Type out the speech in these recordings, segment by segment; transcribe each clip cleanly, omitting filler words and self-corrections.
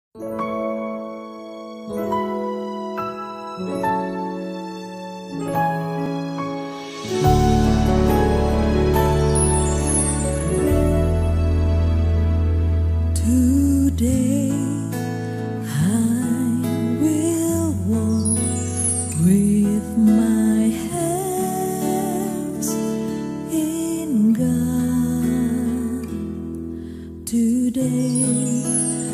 Today I will walk with my hands in God. Today.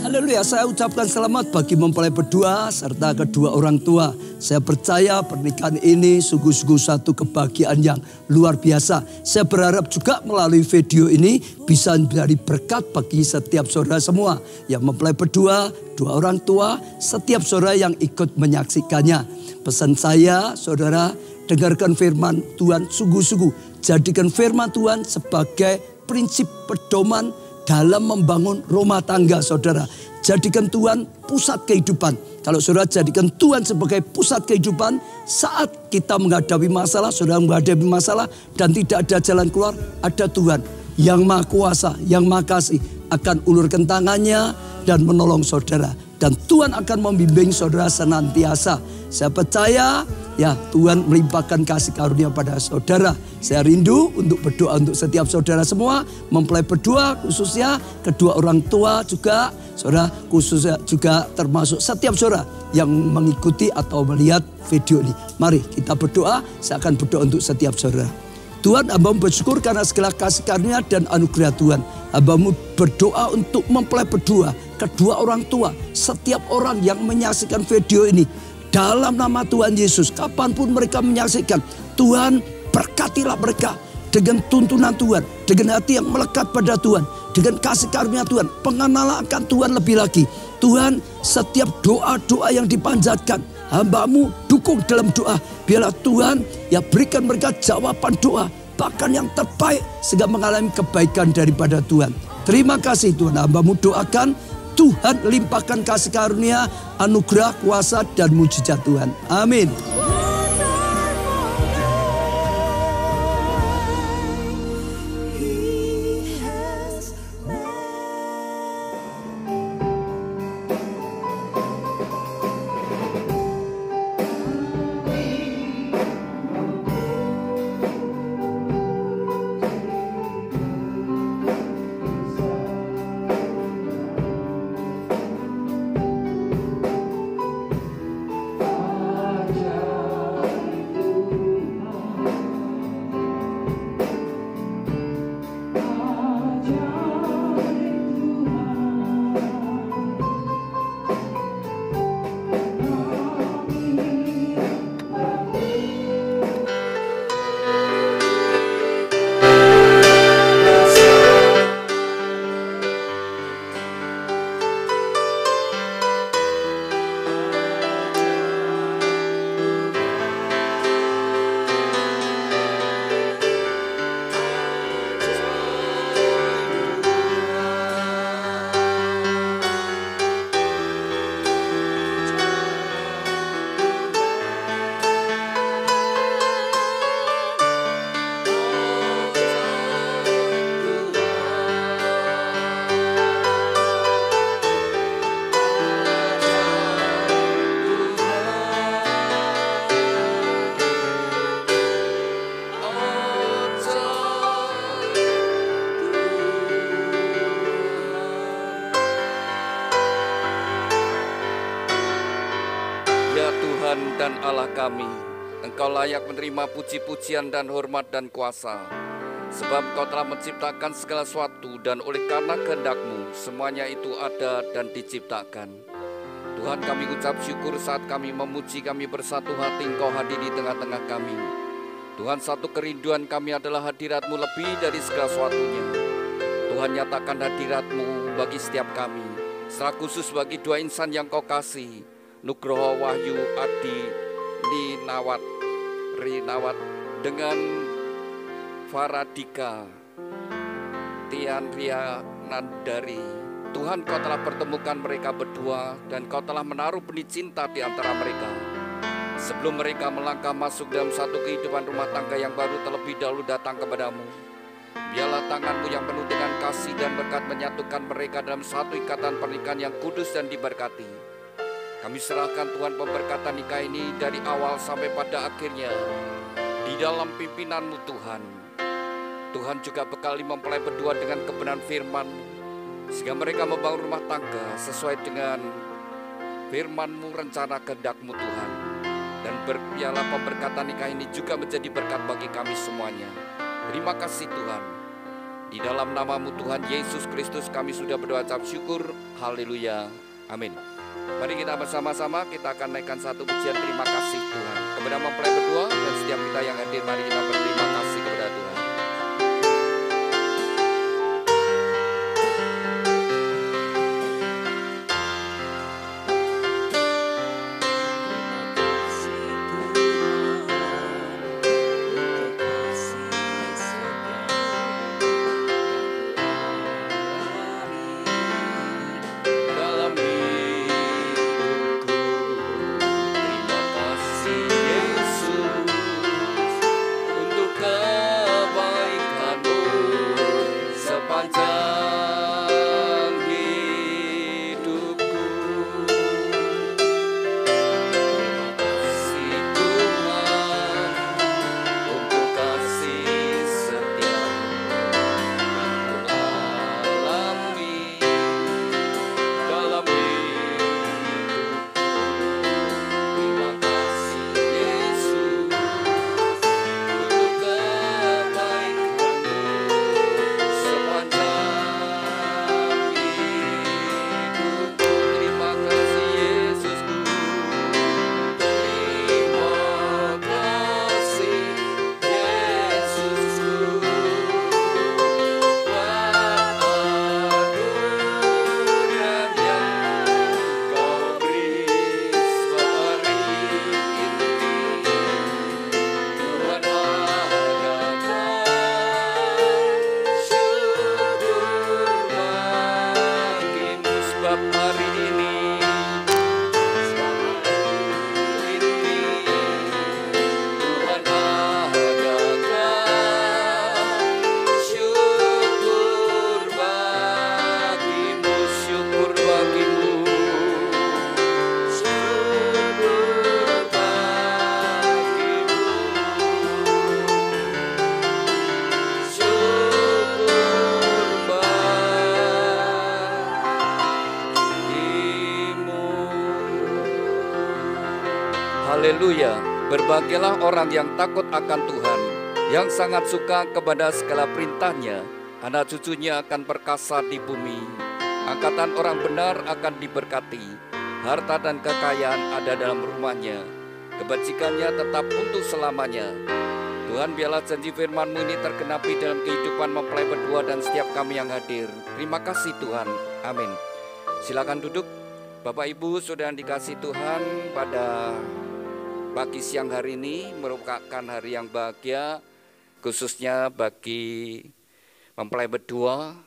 Haleluya, saya ucapkan selamat bagi mempelai berdua serta kedua orang tua. Saya percaya pernikahan ini sungguh-sungguh satu kebahagiaan yang luar biasa. Saya berharap juga melalui video ini bisa menjadi berkat bagi setiap saudara semua yang mempelai berdua, dua orang tua, setiap saudara yang ikut menyaksikannya. Pesan saya, saudara, dengarkan firman Tuhan sungguh-sungguh. Jadikan firman Tuhan sebagai prinsip pedoman dalam membangun rumah tangga saudara. Jadikan Tuhan pusat kehidupan. Kalau saudara jadikan Tuhan sebagai pusat kehidupan, saat kita menghadapi masalah, saudara menghadapi masalah dan tidak ada jalan keluar, ada Tuhan yang Maha Kuasa, yang Maha Kasih akan ulurkan tangannya dan menolong saudara. Dan Tuhan akan membimbing saudara senantiasa. Saya percaya ya Tuhan melimpahkan kasih karunia pada saudara. Saya rindu untuk berdoa untuk setiap saudara semua. Mempelai berdua khususnya, kedua orang tua juga. Saudara khususnya juga termasuk setiap saudara yang mengikuti atau melihat video ini. Mari kita berdoa, saya akan berdoa untuk setiap saudara. Tuhan, hamba-Mu bersyukur karena segala kasih karunia dan anugerah Tuhan. Hamba-Mu berdoa untuk mempelai berdua, kedua orang tua, setiap orang yang menyaksikan video ini. Dalam nama Tuhan Yesus, kapanpun mereka menyaksikan, Tuhan berkatilah mereka dengan tuntunan Tuhan, dengan hati yang melekat pada Tuhan, dengan kasih karunia Tuhan, pengenalan akan Tuhan lebih lagi. Tuhan, setiap doa-doa yang dipanjatkan, hamba-Mu dukung dalam doa. Biarlah Tuhan ya berikan mereka jawaban doa, bahkan yang terbaik sehingga mengalami kebaikan daripada Tuhan. Terima kasih Tuhan, hamba-Mu doakan Tuhan limpahkan kasih karunia, anugerah, kuasa dan mujizat Tuhan. Amin. Tuhan dan Allah kami, Engkau layak menerima puji-pujian dan hormat dan kuasa. Sebab Engkau telah menciptakan segala sesuatu dan oleh karena kehendak-Mu semuanya itu ada dan diciptakan. Tuhan, kami ucap syukur saat kami memuji, kami bersatu hati Engkau hadir di tengah-tengah kami. Tuhan, satu kerinduan kami adalah hadirat-Mu lebih dari segala sesuatunya. Tuhan, nyatakan hadirat-Mu bagi setiap kami, secara khusus bagi dua insan yang Kau kasih, Nugroho Wahyu Adi Rinawat dengan Faradika Tian Ria Nandari. Tuhan, Kau telah pertemukan mereka berdua dan Kau telah menaruh benih cinta di antara mereka. Sebelum mereka melangkah masuk dalam satu kehidupan rumah tangga yang baru, terlebih dahulu datang kepadamu. Biarlah tangan-Mu yang penuh dengan kasih dan berkat menyatukan mereka dalam satu ikatan pernikahan yang kudus dan diberkati. Kami serahkan Tuhan pemberkatan nikah ini dari awal sampai pada akhirnya di dalam pimpinan-Mu Tuhan. Tuhan juga bekali mempelai berdua dengan kebenaran firman-Mu, sehingga mereka membangun rumah tangga sesuai dengan firman-Mu, rencana kehendak-Mu Tuhan. Dan biarlah pemberkatan nikah ini juga menjadi berkat bagi kami semuanya. Terima kasih Tuhan. Di dalam nama-Mu Tuhan Yesus Kristus kami sudah berdoa ucap syukur. Haleluya. Amin. Mari kita bersama-sama kita akan naikkan satu pujian terima kasih Tuhan kepada mempelai berdua dan setiap kita yang hadir. Mari kita berterima kasih kepada Tuhan. Haleluya, berbahagialah orang yang takut akan Tuhan, yang sangat suka kepada segala perintahnya. Anak cucunya akan perkasa di bumi, angkatan orang benar akan diberkati. Harta dan kekayaan ada dalam rumahnya, kebajikannya tetap untuk selamanya. Tuhan, biarlah janji firman-Mu ini tergenapi dalam kehidupan mempelai berdua dan setiap kami yang hadir. Terima kasih Tuhan, amin. Silakan duduk. Bapak Ibu Saudara yang dikasihi Tuhan, pada pagi siang hari ini merupakan hari yang bahagia, khususnya bagi mempelai berdua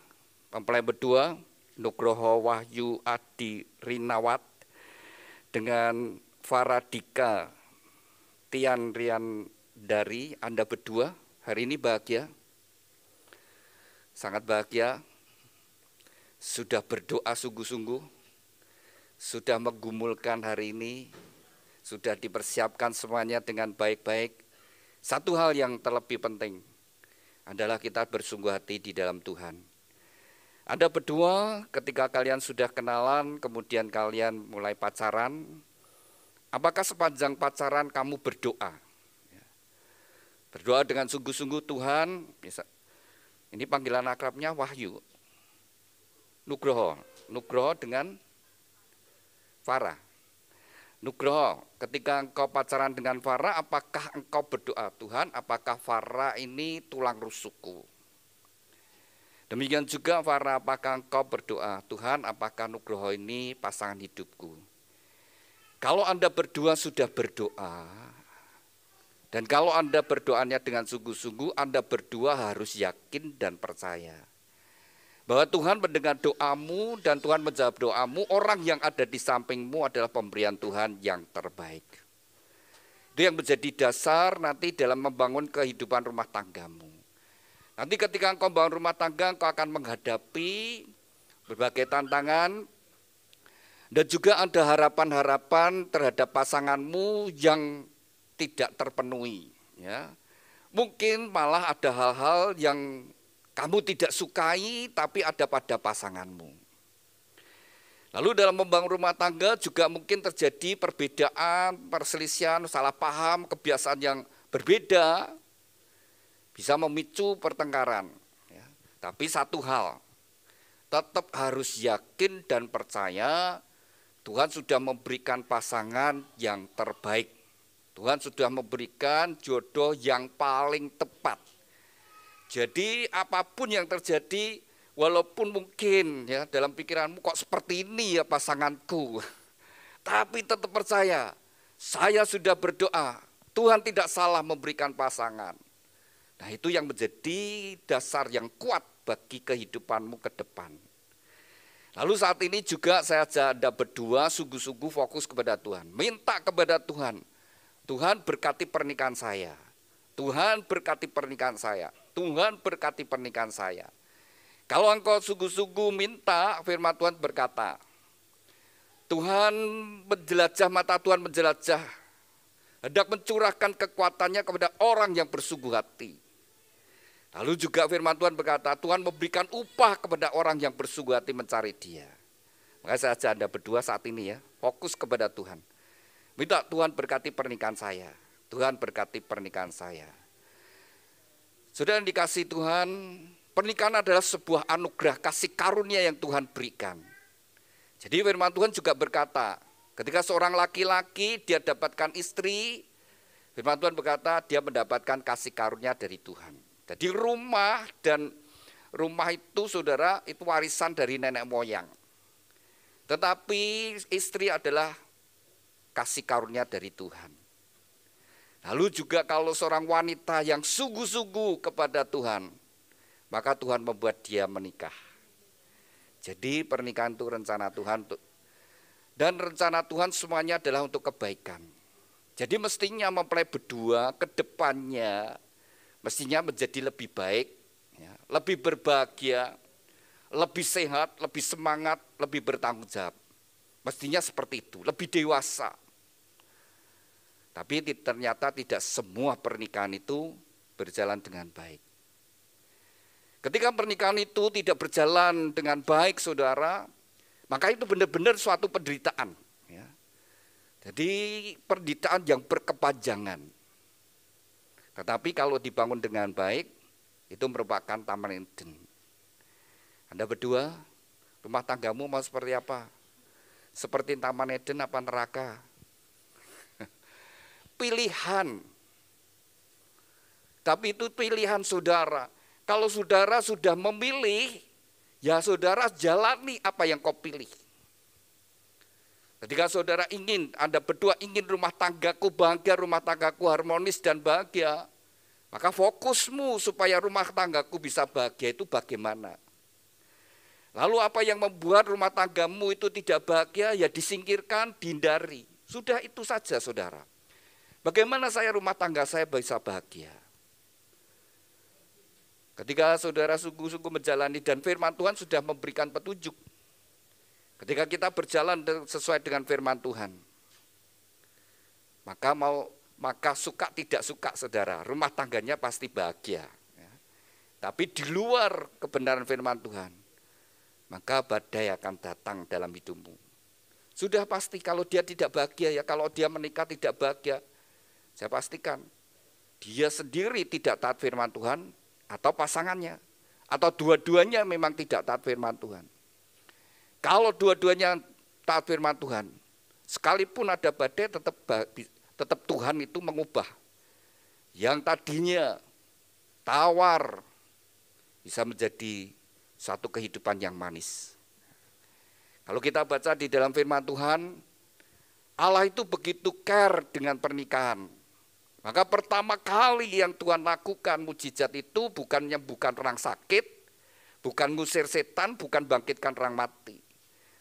Nugroho Wahyu Adi Rinawat dengan Faradika Tian Rian Dari. Anda berdua hari ini bahagia, sangat bahagia, sudah berdoa sungguh-sungguh, sudah menggumulkan hari ini, sudah dipersiapkan semuanya dengan baik-baik. Satu hal yang terlebih penting adalah kita bersungguh hati di dalam Tuhan. Anda berdua ketika kalian sudah kenalan, kemudian kalian mulai pacaran, apakah sepanjang pacaran kamu berdoa? Berdoa dengan sungguh-sungguh, Tuhan, ini panggilan akrabnya Wahyu, Nugroho dengan Farah. Nugroho, ketika engkau pacaran dengan Farah, apakah engkau berdoa, Tuhan, apakah Farah ini tulang rusukku? Demikian juga Farah, apakah engkau berdoa, Tuhan, apakah Nugroho ini pasangan hidupku? Kalau Anda berdua sudah berdoa, dan kalau Anda berdoanya dengan sungguh-sungguh, Anda berdua harus yakin dan percaya bahwa Tuhan mendengar doamu dan Tuhan menjawab doamu. Orang yang ada di sampingmu adalah pemberian Tuhan yang terbaik. Itu yang menjadi dasar nanti dalam membangun kehidupan rumah tanggamu. Nanti ketika engkau membangun rumah tangga, engkau akan menghadapi berbagai tantangan, dan juga ada harapan-harapan terhadap pasanganmu yang tidak terpenuhi. Ya. Mungkin malah ada hal-hal yang kamu tidak sukai tapi ada pada pasanganmu. Lalu dalam membangun rumah tangga juga mungkin terjadi perbedaan, perselisihan, salah paham, kebiasaan yang berbeda, bisa memicu pertengkaran. Ya. Tapi satu hal, tetap harus yakin dan percaya Tuhan sudah memberikan pasangan yang terbaik. Tuhan sudah memberikan jodoh yang paling tepat. Jadi apapun yang terjadi, walaupun mungkin ya dalam pikiranmu kok seperti ini ya pasanganku, tapi tetap percaya, saya sudah berdoa, Tuhan tidak salah memberikan pasangan. Nah itu yang menjadi dasar yang kuat bagi kehidupanmu ke depan. Lalu saat ini juga saya ajak Anda berdua sungguh-sungguh fokus kepada Tuhan. Minta kepada Tuhan, Tuhan berkati pernikahan saya. Tuhan berkati pernikahan saya. Tuhan berkati pernikahan saya. Kalau engkau sungguh-sungguh minta, firman Tuhan berkata, Tuhan menjelajah, mata Tuhan menjelajah, hendak mencurahkan kekuatannya kepada orang yang bersungguh hati. Lalu juga firman Tuhan berkata, Tuhan memberikan upah kepada orang yang bersungguh hati mencari Dia. Makanya saya ajak Anda berdua saat ini ya, fokus kepada Tuhan. Minta Tuhan berkati pernikahan saya. Tuhan berkati pernikahan saya. Saudara yang dikasihi Tuhan, pernikahan adalah sebuah anugerah kasih karunia yang Tuhan berikan. Jadi firman Tuhan juga berkata, ketika seorang laki-laki dia dapatkan istri, firman Tuhan berkata dia mendapatkan kasih karunia dari Tuhan. Jadi rumah itu saudara itu warisan dari nenek moyang. Tetapi istri adalah kasih karunia dari Tuhan. Lalu juga kalau seorang wanita yang sungguh-sungguh kepada Tuhan, maka Tuhan membuat dia menikah. Jadi pernikahan itu rencana Tuhan. Dan rencana Tuhan semuanya adalah untuk kebaikan. Jadi mestinya mempelai berdua ke depannya mestinya menjadi lebih baik, ya, lebih berbahagia, lebih sehat, lebih semangat, lebih bertanggung jawab. Mestinya seperti itu, lebih dewasa. Tapi ternyata tidak semua pernikahan itu berjalan dengan baik. Ketika pernikahan itu tidak berjalan dengan baik, saudara, maka itu benar-benar suatu penderitaan. Ya. Jadi penderitaan yang berkepanjangan. Tetapi kalau dibangun dengan baik, itu merupakan taman Eden. Anda berdua, rumah tanggamu mau seperti apa? Seperti taman Eden apa neraka? Pilihan. Tapi itu pilihan saudara. Kalau saudara sudah memilih, ya saudara jalani apa yang kau pilih. Ketika saudara ingin, Anda berdua ingin rumah tanggaku bahagia, rumah tanggaku harmonis dan bahagia, maka fokusmu supaya rumah tanggaku bisa bahagia itu bagaimana? Lalu apa yang membuat rumah tanggamu itu tidak bahagia, ya disingkirkan, dihindari. Sudah itu saja saudara. Bagaimana rumah tangga saya bisa bahagia? Ketika saudara sungguh-sungguh menjalani dan firman Tuhan sudah memberikan petunjuk. Ketika kita berjalan sesuai dengan firman Tuhan, maka suka tidak suka saudara, rumah tangganya pasti bahagia. Ya. Tapi di luar kebenaran firman Tuhan, maka badai akan datang dalam hidupmu. Sudah pasti kalau dia tidak bahagia, ya kalau dia menikah tidak bahagia, saya pastikan dia sendiri tidak taat firman Tuhan atau pasangannya, atau dua-duanya memang tidak taat firman Tuhan. Kalau dua-duanya taat firman Tuhan, sekalipun ada badai tetap Tuhan itu mengubah. Yang tadinya tawar bisa menjadi satu kehidupan yang manis. Kalau kita baca di dalam firman Tuhan, Allah itu begitu care dengan pernikahan. Maka pertama kali yang Tuhan lakukan mujizat itu bukan orang sakit, bukan ngusir setan, bukan bangkitkan orang mati.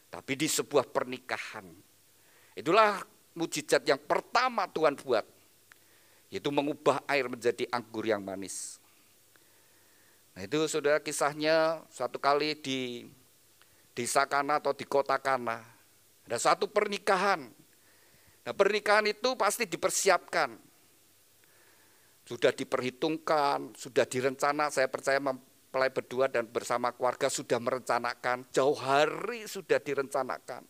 Tapi di sebuah pernikahan. Itulah mujizat yang pertama Tuhan buat. Yaitu mengubah air menjadi anggur yang manis. Nah itu saudara kisahnya suatu kali di desa Kana atau di kota Kana. Ada satu pernikahan. Nah pernikahan itu pasti dipersiapkan. Sudah diperhitungkan, sudah direncana, saya percaya mempelai berdua dan bersama keluarga sudah merencanakan, jauh hari sudah direncanakan.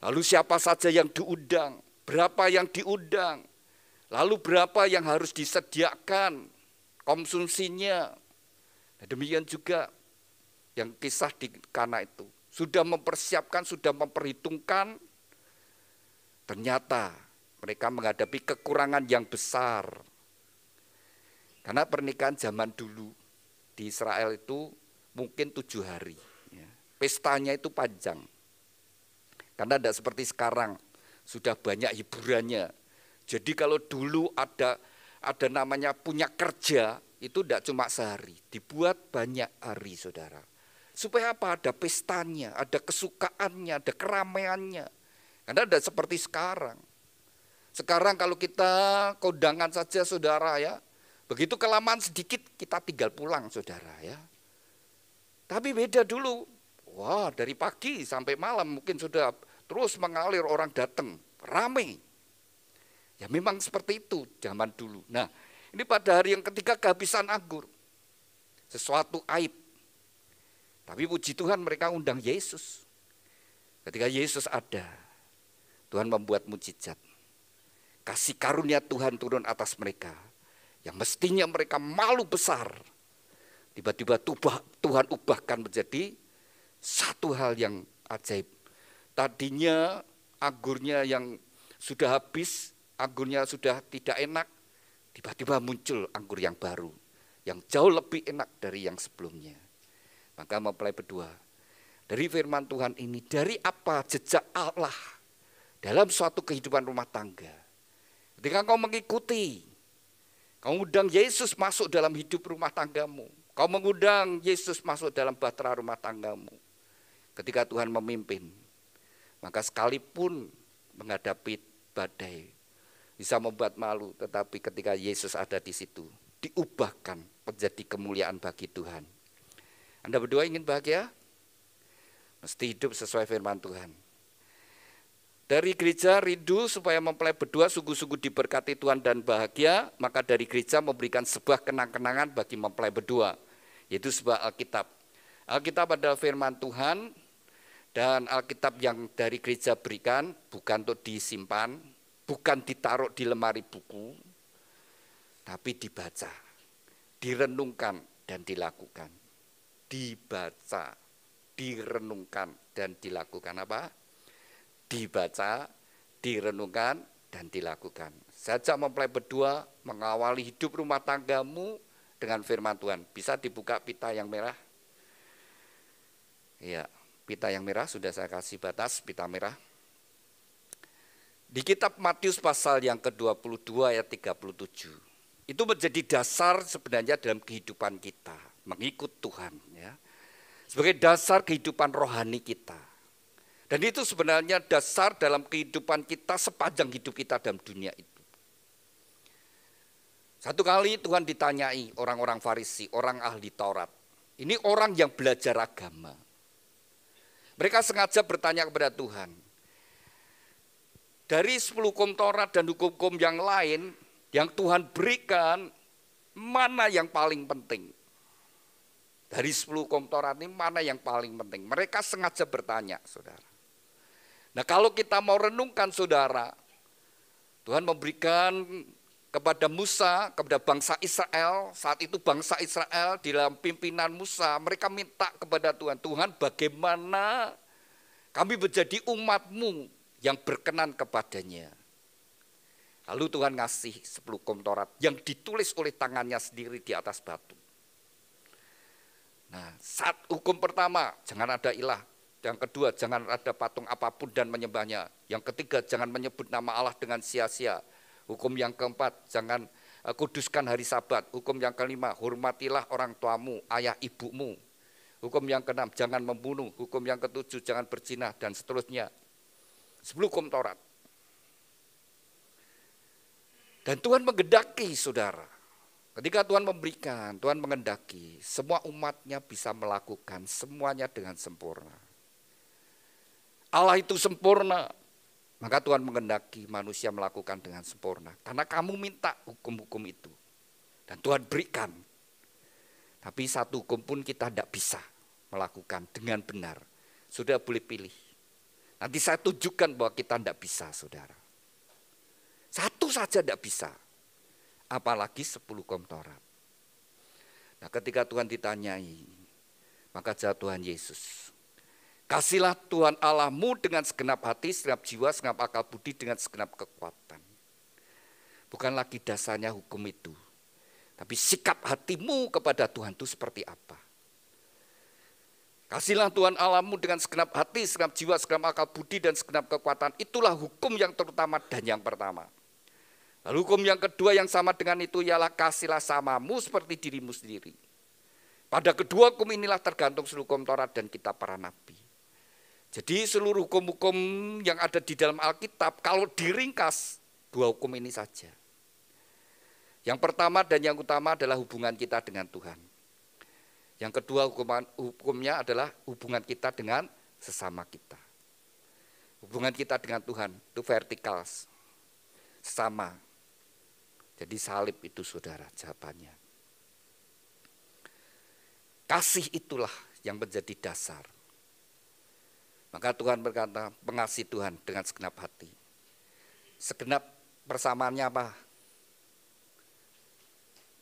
Lalu siapa saja yang diundang, berapa yang diundang, lalu berapa yang harus disediakan konsumsinya. Nah, demikian juga yang kisah di Kana itu. Sudah mempersiapkan, sudah memperhitungkan, ternyata mereka menghadapi kekurangan yang besar. Karena pernikahan zaman dulu di Israel itu mungkin 7 hari. Pestanya itu panjang. Karena tidak seperti sekarang, sudah banyak hiburannya. Jadi kalau dulu ada namanya punya kerja, itu tidak cuma sehari, dibuat banyak hari saudara. Supaya apa? Ada pestanya, ada kesukaannya, ada keramaiannya. Karena tidak seperti sekarang. Sekarang kalau kita kondangan saja saudara ya, begitu kelamaan sedikit kita tinggal pulang saudara ya. Tapi beda dulu, wah dari pagi sampai malam mungkin sudah terus mengalir orang datang, ramai. Ya memang seperti itu zaman dulu. Nah ini pada hari yang ketiga kehabisan anggur. Sesuatu aib. Tapi puji Tuhan mereka undang Yesus. Ketika Yesus ada, Tuhan membuat mujizat. Kasih karunia Tuhan turun atas mereka. Yang mestinya mereka malu besar. Tiba-tiba Tuhan ubahkan menjadi satu hal yang ajaib. Tadinya anggurnya yang sudah habis, anggurnya sudah tidak enak, tiba-tiba muncul anggur yang baru, yang jauh lebih enak dari yang sebelumnya. Maka mempelai berdua, dari firman Tuhan ini, dari apa jejak Allah dalam suatu kehidupan rumah tangga. Ketika kau mengikuti, kau mengundang Yesus masuk dalam hidup rumah tanggamu, kau mengundang Yesus masuk dalam bahtera rumah tanggamu. Ketika Tuhan memimpin, maka sekalipun menghadapi badai, bisa membuat malu, tetapi ketika Yesus ada di situ, diubahkan menjadi kemuliaan bagi Tuhan. Anda berdua ingin bahagia? Mesti hidup sesuai firman Tuhan. Dari gereja rindu supaya mempelai berdua sungguh-sungguh diberkati Tuhan dan bahagia, maka dari gereja memberikan sebuah kenang-kenangan bagi mempelai berdua, yaitu sebuah Alkitab. Alkitab adalah firman Tuhan, dan Alkitab yang dari gereja berikan bukan untuk disimpan, bukan ditaruh di lemari buku, tapi dibaca, direnungkan dan dilakukan. Dibaca, direnungkan dan dilakukan apa? Dibaca, direnungkan dan dilakukan. Sajak mempelai berdua mengawali hidup rumah tanggamu dengan firman Tuhan. Bisa dibuka pita yang merah? Iya. Pita yang merah sudah saya kasih batas, pita merah. Di kitab Matius pasal yang ke-22 ayat 37. Itu menjadi dasar sebenarnya dalam kehidupan kita, mengikut Tuhan ya. Sebagai dasar kehidupan rohani kita. Dan itu sebenarnya dasar dalam kehidupan kita sepanjang hidup kita dalam dunia itu. Satu kali Tuhan ditanyai orang-orang Farisi, orang ahli Taurat. Ini orang yang belajar agama. Mereka sengaja bertanya kepada Tuhan, dari 10 hukum Taurat dan hukum-hukum yang lain yang Tuhan berikan, mana yang paling penting? Dari 10 hukum Taurat ini mana yang paling penting? Mereka sengaja bertanya, saudara. Nah kalau kita mau renungkan saudara, Tuhan memberikan kepada Musa, kepada bangsa Israel, saat itu bangsa Israel di dalam pimpinan Musa, mereka minta kepada Tuhan, Tuhan bagaimana kami menjadi umat-Mu yang berkenan kepadanya. Lalu Tuhan ngasih 10 hukum Taurat yang ditulis oleh tangannya sendiri di atas batu. Nah, saat hukum pertama, jangan ada ilah. Yang kedua, jangan ada patung apapun dan menyembahnya. Yang ketiga, jangan menyebut nama Allah dengan sia-sia. Hukum yang keempat, jangan kuduskan hari Sabat. Hukum yang kelima, hormatilah orang tuamu, ayah ibumu. Hukum yang keenam, jangan membunuh. Hukum yang ketujuh, jangan berzina dan seterusnya. 10 hukum Taurat. Dan Tuhan menggendaki saudara, Ketika Tuhan memberikan, Tuhan mengendaki, semua umatnya bisa melakukan semuanya dengan sempurna. Allah itu sempurna, maka Tuhan mengendaki manusia melakukan dengan sempurna. Karena kamu minta hukum-hukum itu, dan Tuhan berikan. Tapi satu hukum pun kita tidak bisa melakukan dengan benar. Saudara boleh pilih. Nanti saya tunjukkan bahwa kita tidak bisa, saudara. Satu saja tidak bisa. Apalagi 10 hukum Taurat. Nah, ketika Tuhan ditanyai, maka jawab Tuhan Yesus, kasihlah Tuhan Allahmu dengan segenap hati, segenap jiwa, segenap akal budi, dengan segenap kekuatan. Bukan lagi dasarnya hukum itu, tapi sikap hatimu kepada Tuhan itu seperti apa. Kasihlah Tuhan Allahmu dengan segenap hati, segenap jiwa, segenap akal budi, dan segenap kekuatan. Itulah hukum yang terutama dan yang pertama. Lalu hukum yang kedua yang sama dengan itu ialah kasihlah samamu seperti dirimu sendiri. Pada kedua hukum inilah tergantung seluruh hukum Taurat dan kitab para nabi. Jadi seluruh hukum-hukum yang ada di dalam Alkitab kalau diringkas 2 hukum ini saja. Yang pertama dan yang utama adalah hubungan kita dengan Tuhan. Yang kedua hukumnya adalah hubungan kita dengan sesama kita. Hubungan kita dengan Tuhan itu vertikal, sama. Jadi salib itu saudara jawabannya. Kasih itulah yang menjadi dasar. Maka Tuhan berkata, mengasihi Tuhan dengan segenap hati. Segenap persamaannya apa?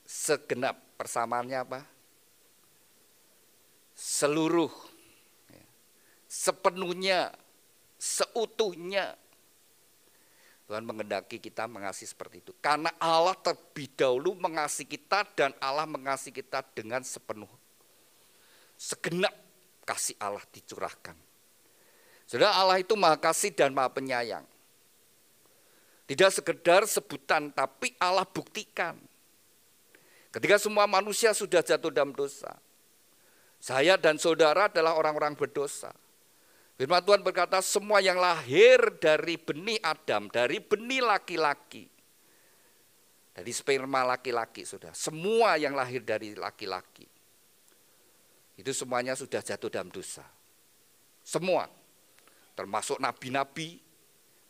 Segenap persamaannya apa? Seluruh, sepenuhnya, seutuhnya. Tuhan mengendaki kita mengasihi seperti itu. Karena Allah terlebih dahulu mengasihi kita dan Allah mengasihi kita dengan sepenuh. Segenap kasih Allah dicurahkan. Saudara, Allah itu maha kasih dan maha penyayang. Tidak sekedar sebutan, tapi Allah buktikan. Ketika semua manusia sudah jatuh dalam dosa. Saya dan saudara adalah orang-orang berdosa. Firman Tuhan berkata semua yang lahir dari benih Adam, dari benih laki-laki, dari sperma laki-laki sudah, semua yang lahir dari laki-laki, itu semuanya sudah jatuh dalam dosa. Semua, termasuk nabi-nabi,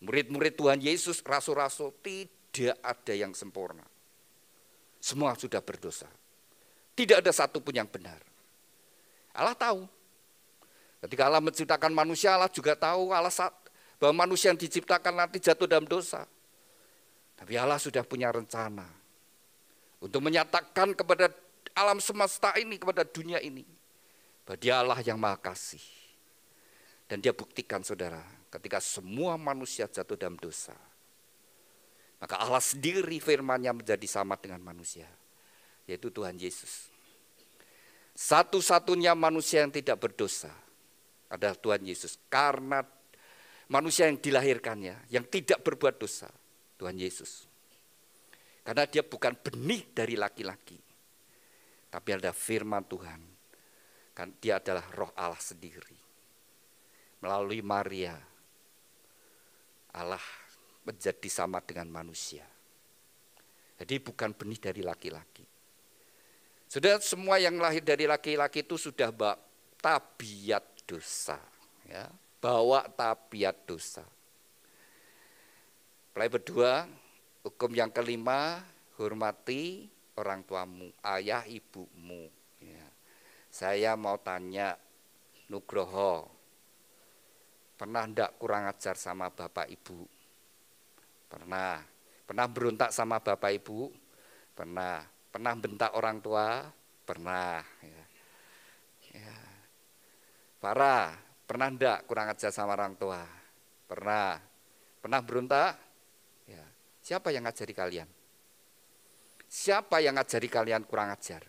murid-murid Tuhan Yesus, rasul-rasul, tidak ada yang sempurna. Semua sudah berdosa. Tidak ada satupun yang benar. Allah tahu. Ketika Allah menciptakan manusia, Allah juga tahu bahwa manusia yang diciptakan nanti jatuh dalam dosa. Tapi Allah sudah punya rencana untuk menyatakan kepada alam semesta ini, kepada dunia ini, bahwa Dia Allah yang maha kasih. Dan Dia buktikan saudara, ketika semua manusia jatuh dalam dosa, maka Allah sendiri firman-Nya menjadi sama dengan manusia, yaitu Tuhan Yesus. Satu-satunya manusia yang tidak berdosa adalah Tuhan Yesus. Karena manusia yang dilahirkannya, yang tidak berbuat dosa, Tuhan Yesus. Karena Dia bukan benih dari laki-laki, tapi ada firman Tuhan. Kan Dia adalah Roh Allah sendiri. Melalui Maria, Allah menjadi sama dengan manusia. Jadi bukan benih dari laki-laki. Sudah semua yang lahir dari laki-laki itu sudah tabiat dosa, ya, bawa tabiat dosa. Mulai berdua, hukum yang kelima, hormati orang tuamu, ayah ibumu. Ya. Saya mau tanya, Nugroho, pernah enggak kurang ajar sama bapak ibu? Pernah. Pernah berontak sama bapak ibu? Pernah. Pernah bentak orang tua? Pernah. Ya. Ya. Farah, pernah enggak kurang ajar sama orang tua? Pernah. Pernah berontak? Ya. Siapa yang ngajari kalian? Siapa yang ngajari kalian kurang ajar?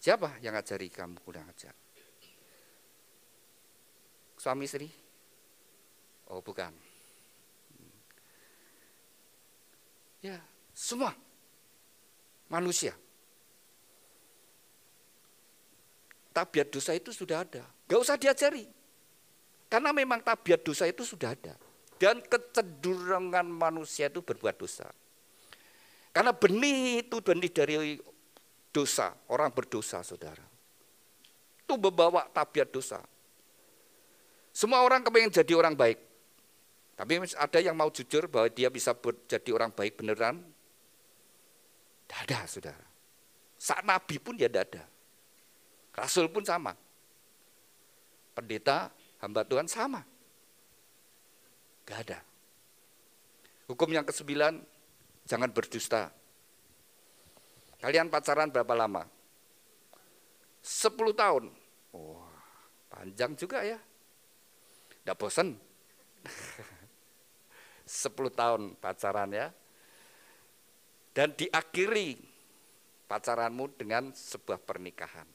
Siapa yang ngajari kamu kurang ajar? Suami istri? Oh bukan. Ya, semua manusia. Tabiat dosa itu sudah ada. Gak usah diajari. Karena memang tabiat dosa itu sudah ada. Dan kecenderungan manusia itu berbuat dosa. Karena benih itu benih dari dosa, orang berdosa saudara. Itu membawa tabiat dosa. Semua orang kepengen jadi orang baik. Tapi ada yang mau jujur bahwa dia bisa jadi orang baik beneran? Tidak ada saudara. Saat Nabi pun ya tidak ada. Rasul pun sama. Pendeta, hamba Tuhan sama. Tidak ada. Hukum yang ke-9, jangan berdusta. Kalian pacaran berapa lama? 10 tahun. Wah, panjang juga ya. Tidak bosan. 10 tahun pacaran ya. Dan diakhiri pacaranmu dengan sebuah pernikahan.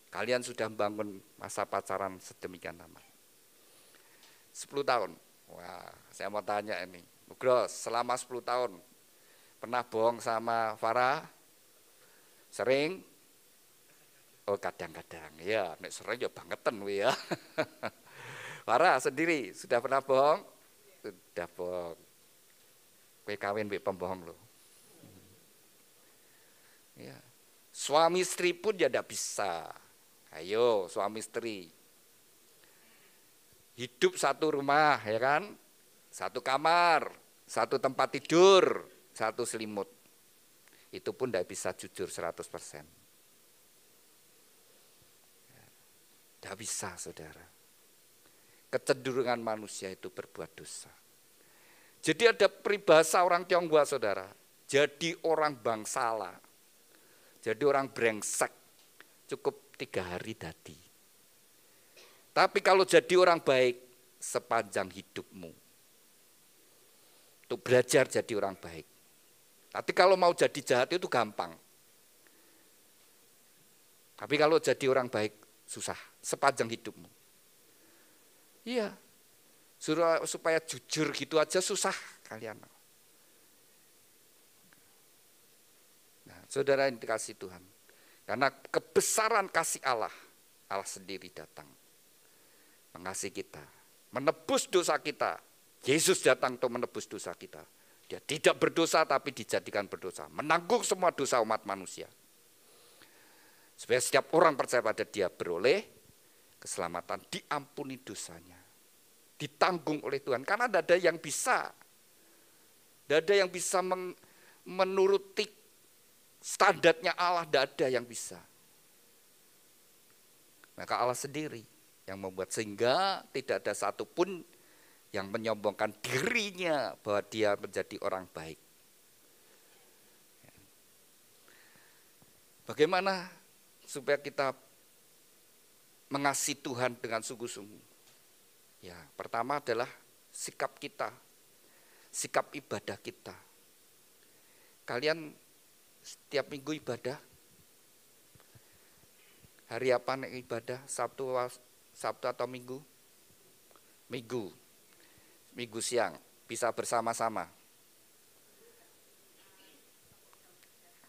Kalian sudah membangun masa pacaran sedemikian lama. 10 tahun. Wah, saya mau tanya ini. Nugros, selama 10 tahun pernah bohong sama Farah? Sering? Oh, kadang-kadang. Ya, nek sering ya bangetan we ya. Farah sendiri sudah pernah bohong? Sudah bohong. Kowe kawin mbek pembohong loh. Ya. Suami istri pun ya tidak bisa. Ayo suami istri. Hidup satu rumah ya kan? Satu kamar, satu tempat tidur, satu selimut. Itu pun tidak bisa jujur 100%. Tidak bisa saudara. Kecenderungan manusia itu berbuat dosa. Jadi ada peribahasa orang Tionghoa saudara. Jadi orang bangsala. Jadi orang brengsek. Cukup 3 hari tadi. Tapi kalau jadi orang baik sepanjang hidupmu. Untuk belajar jadi orang baik. Tapi kalau mau jadi jahat itu gampang. Tapi kalau jadi orang baik susah, sepanjang hidupmu. Iya, supaya jujur gitu aja susah kalian. Nah, saudara yang dikasih Tuhan. Karena kebesaran kasih Allah, Allah sendiri datang. Mengasihi kita, menebus dosa kita. Yesus datang untuk menebus dosa kita. Dia tidak berdosa tapi dijadikan berdosa. Menanggung semua dosa umat manusia. Supaya setiap orang percaya pada dia beroleh keselamatan, diampuni dosanya. Ditanggung oleh Tuhan. Karena tidak ada yang bisa. Tidak ada yang bisa menuruti standarnya Allah. Tidak ada yang bisa. Maka Allah sendiri yang membuat sehingga tidak ada satupun yang menyombongkan dirinya bahwa dia menjadi orang baik. Bagaimana supaya kita mengasihi Tuhan dengan sungguh-sungguh? Ya, pertama adalah sikap kita, sikap ibadah kita. Kalian setiap minggu ibadah? Hari apa nek ibadah? Sabtu atau Minggu? Minggu siang, bisa bersama-sama.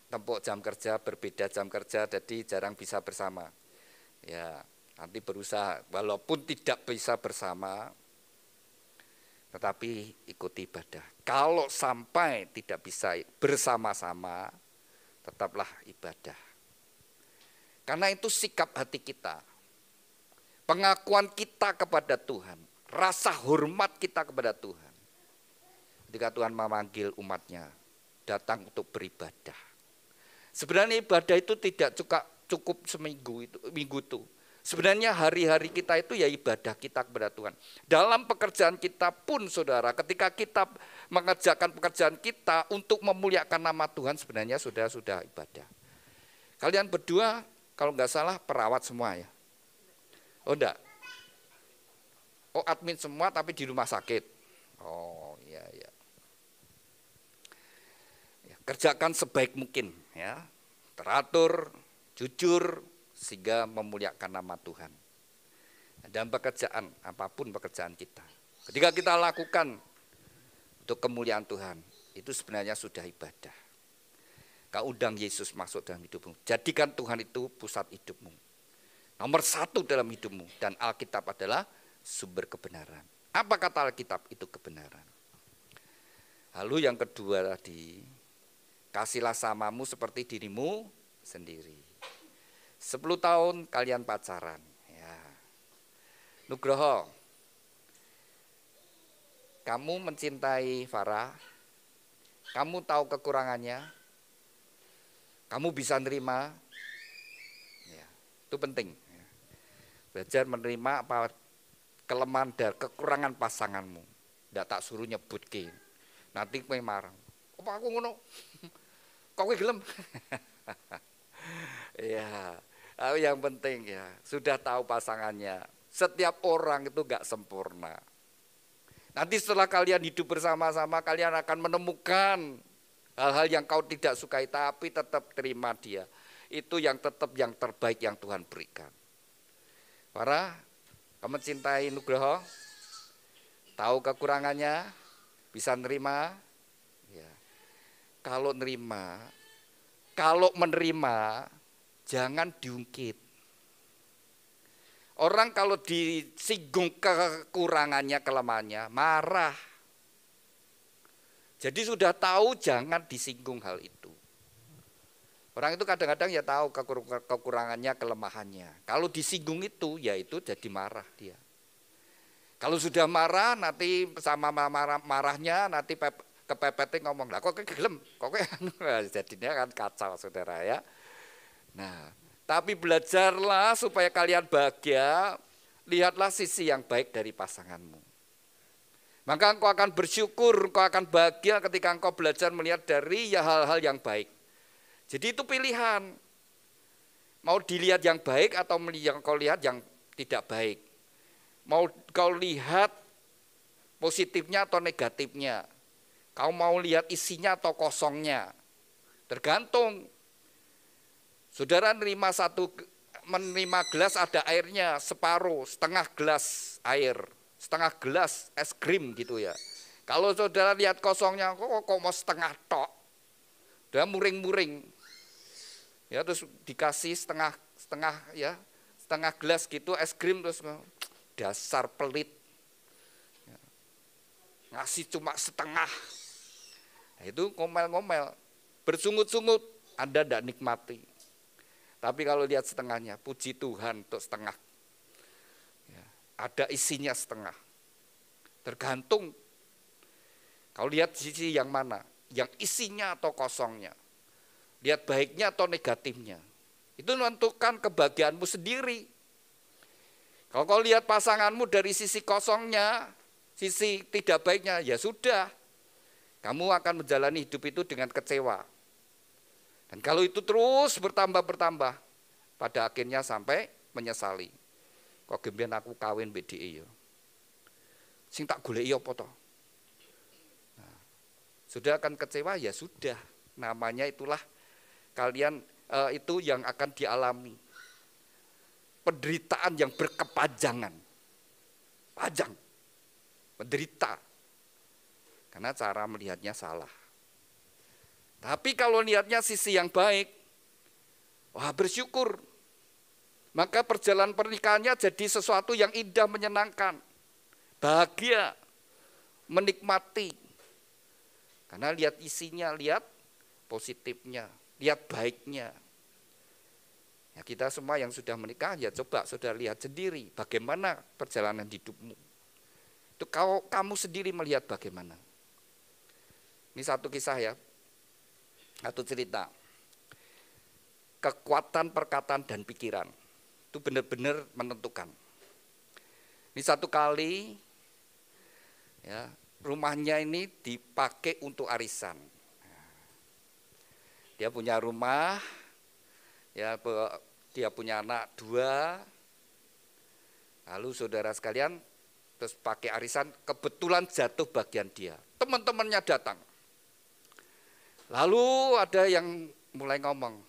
Tempuk jam kerja, berbeda jam kerja, jadi jarang bisa bersama. Ya, nanti berusaha, walaupun tidak bisa bersama, tetapi ikuti ibadah. Kalau sampai tidak bisa bersama-sama, tetaplah ibadah. Karena itu sikap hati kita, pengakuan kita kepada Tuhan. Rasa hormat kita kepada Tuhan. Ketika Tuhan memanggil umatnya datang untuk beribadah. Sebenarnya ibadah itu tidak cukup seminggu minggu itu. Sebenarnya hari-hari kita itu ya ibadah kita kepada Tuhan. Dalam pekerjaan kita pun saudara, ketika kita mengerjakan pekerjaan kita untuk memuliakan nama Tuhan, sebenarnya sudah ibadah. Kalian berdua kalau nggak salah perawat semua ya? Oh enggak? Oh admin semua tapi di rumah sakit. Oh iya. Ya, kerjakan sebaik mungkin ya. Teratur, jujur sehingga memuliakan nama Tuhan. Dan pekerjaan apapun pekerjaan kita. Ketika kita lakukan untuk kemuliaan Tuhan, itu sebenarnya sudah ibadah. Kau undang Yesus masuk dalam hidupmu. Jadikan Tuhan itu pusat hidupmu. Nomor 1 dalam hidupmu. Dan Alkitab adalah sumber kebenaran. Apa kata Alkitab itu kebenaran? Lalu yang kedua tadi, kasihlah samamu seperti dirimu sendiri. 10 tahun kalian pacaran. Ya. Nugroho, kamu mencintai Farah, kamu tahu kekurangannya, kamu bisa nerima, ya, itu penting. Ya. Belajar menerima apa kelemahan dan kekurangan pasanganmu. Tidak tak suruh nyebutkin. Nanti kowe marah. Apa aku ngono? Kok kowe gelem? Ya, yang penting ya sudah tahu pasangannya. Setiap orang itu enggak sempurna. Nanti setelah kalian hidup bersama-sama, kalian akan menemukan hal-hal yang kau tidak sukai, tapi tetap terima dia. Itu yang tetap yang terbaik yang Tuhan berikan. Para, kamu cintai Nugroho? Tahu kekurangannya? Bisa nerima? Ya. Kalau menerima, jangan diungkit. Orang kalau disinggung kekurangannya, kelemahannya, marah. Jadi sudah tahu jangan disinggung hal itu. Orang itu kadang-kadang ya tahu kekurangannya, kelemahannya. Kalau disinggung itu, ya itu jadi marah dia. Kalau sudah marah, nanti sama marahnya, nanti kepepetnya ngomong, lah kok gelem, kok jadinya kan kacau saudara ya. Nah, tapi belajarlah supaya kalian bahagia, lihatlah sisi yang baik dari pasanganmu. Maka engkau akan bersyukur, engkau akan bahagia ketika engkau belajar melihat dari hal-hal yang baik. Jadi itu pilihan. Mau dilihat yang baik atau kau lihat yang tidak baik. Mau kau lihat positifnya atau negatifnya. Kau mau lihat isinya atau kosongnya. Tergantung. Saudara menerima gelas ada airnya separuh, setengah gelas air. Setengah gelas es krim gitu ya. Kalau saudara lihat kosongnya, kok mau setengah tok. Udah muring-muring. Ya terus dikasih setengah ya, setengah gelas gitu es krim terus dasar pelit. Ya. Ngasih cuma setengah. Nah, itu ngomel-ngomel, bersungut-sungut, Anda tidak nikmati. Tapi kalau lihat setengahnya, puji Tuhan untuk setengah. Ya, ada isinya setengah. Tergantung. Kau lihat sisi yang mana, yang isinya atau kosongnya. Lihat baiknya atau negatifnya. Itu menentukan kebahagiaanmu sendiri. Kalau kau lihat pasanganmu dari sisi kosongnya, sisi tidak baiknya, ya sudah. Kamu akan menjalani hidup itu dengan kecewa. Dan kalau itu terus bertambah, pada akhirnya sampai menyesali. Kok gemben aku kawin BDI ya. Sing tak goleki apa to? Nah, sudah akan kecewa ya sudah. Namanya itulah kalian itu yang akan dialami. Penderitaan yang berkepanjangan. Panjang. Menderita. Karena cara melihatnya salah. Tapi kalau lihatnya sisi yang baik, wah bersyukur. Maka perjalanan pernikahannya jadi sesuatu yang indah, menyenangkan. Bahagia, menikmati. Karena lihat isinya, lihat positifnya, lihat baiknya. Ya, kita semua yang sudah menikah, ya coba saudara lihat sendiri bagaimana perjalanan hidupmu. Itu kamu sendiri melihat bagaimana. Ini satu kisah ya, satu cerita. Kekuatan perkataan dan pikiran itu benar-benar menentukan. Ini satu kali ya, rumahnya ini dipakai untuk arisan. Dia punya rumah, ya dia punya anak 2. Lalu saudara sekalian terus pakai arisan, kebetulan jatuh bagian dia. Teman-temannya datang. Lalu ada yang mulai ngomong,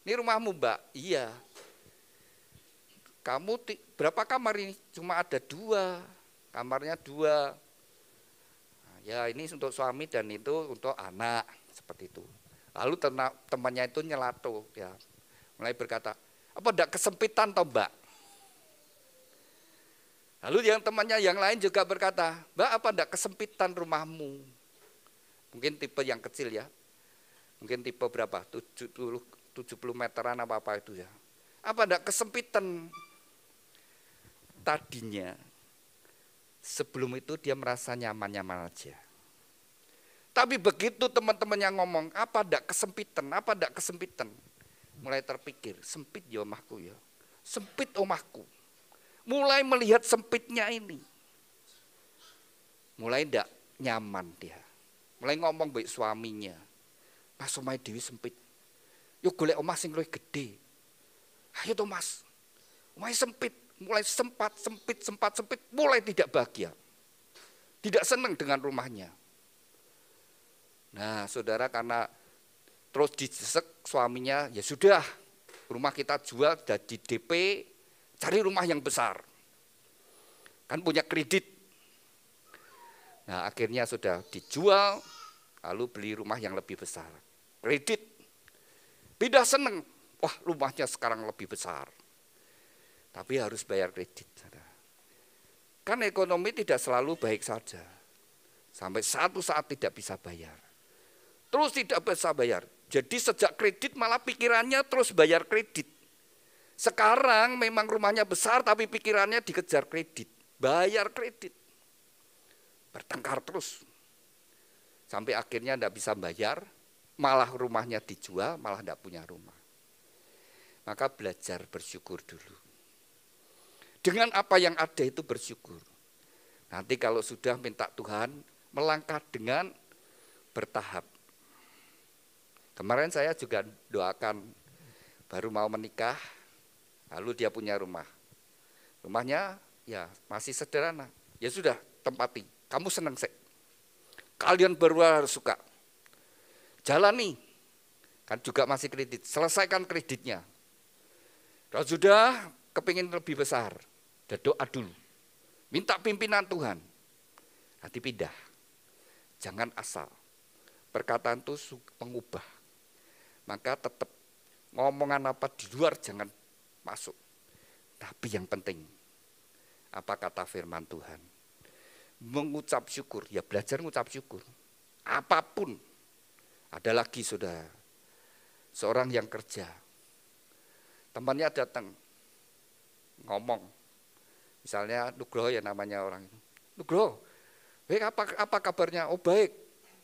ini rumahmu Mbak? Iya. Kamu berapa kamar ini? Cuma ada 2, kamarnya 2. Nah, ya ini untuk suami dan itu untuk anak, seperti itu. Lalu temannya itu nyelatu, ya, mulai berkata, apa enggak kesempitan toh Mbak? Lalu yang temannya yang lain juga berkata, Mbak apa enggak kesempitan rumahmu? Mungkin tipe yang kecil ya. Mungkin tipe berapa? 70 meteran apa itu ya. Apa enggak kesempitan? Tadinya sebelum itu dia merasa nyaman-nyaman aja. Tapi begitu teman-teman yang ngomong, apa enggak kesempitan? Apa enggak kesempitan? Mulai terpikir, sempit ya omahku ya. Sempit omahku. Mulai melihat sempitnya ini. Mulai enggak nyaman dia. Mulai ngomong baik suaminya. Mas omahe dhewe sempit. Yo golek omah sing luwih gedhe. Ayo to Mas. Omahe sempit, mulai sempit, mulai tidak bahagia. Tidak senang dengan rumahnya. Nah, saudara, karena terus didesek suaminya, ya sudah, rumah kita jual jadi DP, cari rumah yang besar. Kan punya kredit. Nah, akhirnya sudah dijual, lalu beli rumah yang lebih besar. Kredit. Tidak senang, wah rumahnya sekarang lebih besar. Tapi harus bayar kredit. Kan ekonomi tidak selalu baik saja. Sampai satu saat tidak bisa bayar. Terus tidak bisa bayar. Jadi sejak kredit malah pikirannya terus bayar kredit. Sekarang memang rumahnya besar tapi pikirannya dikejar kredit. Bayar kredit. Bertengkar terus. Sampai akhirnya tidak bisa bayar. Malah rumahnya dijual, malah tidak punya rumah. Maka belajar bersyukur dulu. Dengan apa yang ada itu bersyukur. Nanti kalau sudah minta Tuhan, melangkah dengan bertahap. Kemarin saya juga doakan, baru mau menikah, lalu dia punya rumah. Rumahnya ya masih sederhana. Ya sudah, tempati. Kamu senang sih. Kalian baru harus suka. Jalani, kan juga masih kredit, selesaikan kreditnya. Kalau sudah kepingin lebih besar, udah doa dulu. Minta pimpinan Tuhan, nanti pindah. Jangan asal, perkataan itu pengubah. Maka tetap ngomongan apa di luar jangan masuk. Tapi yang penting, apa kata firman Tuhan? Mengucap syukur, ya belajar mengucap syukur. Apapun. Ada lagi saudara, seorang yang kerja, temannya datang, ngomong, misalnya Nugroho ya namanya orang itu, Nugroho, apa kabarnya? Oh baik,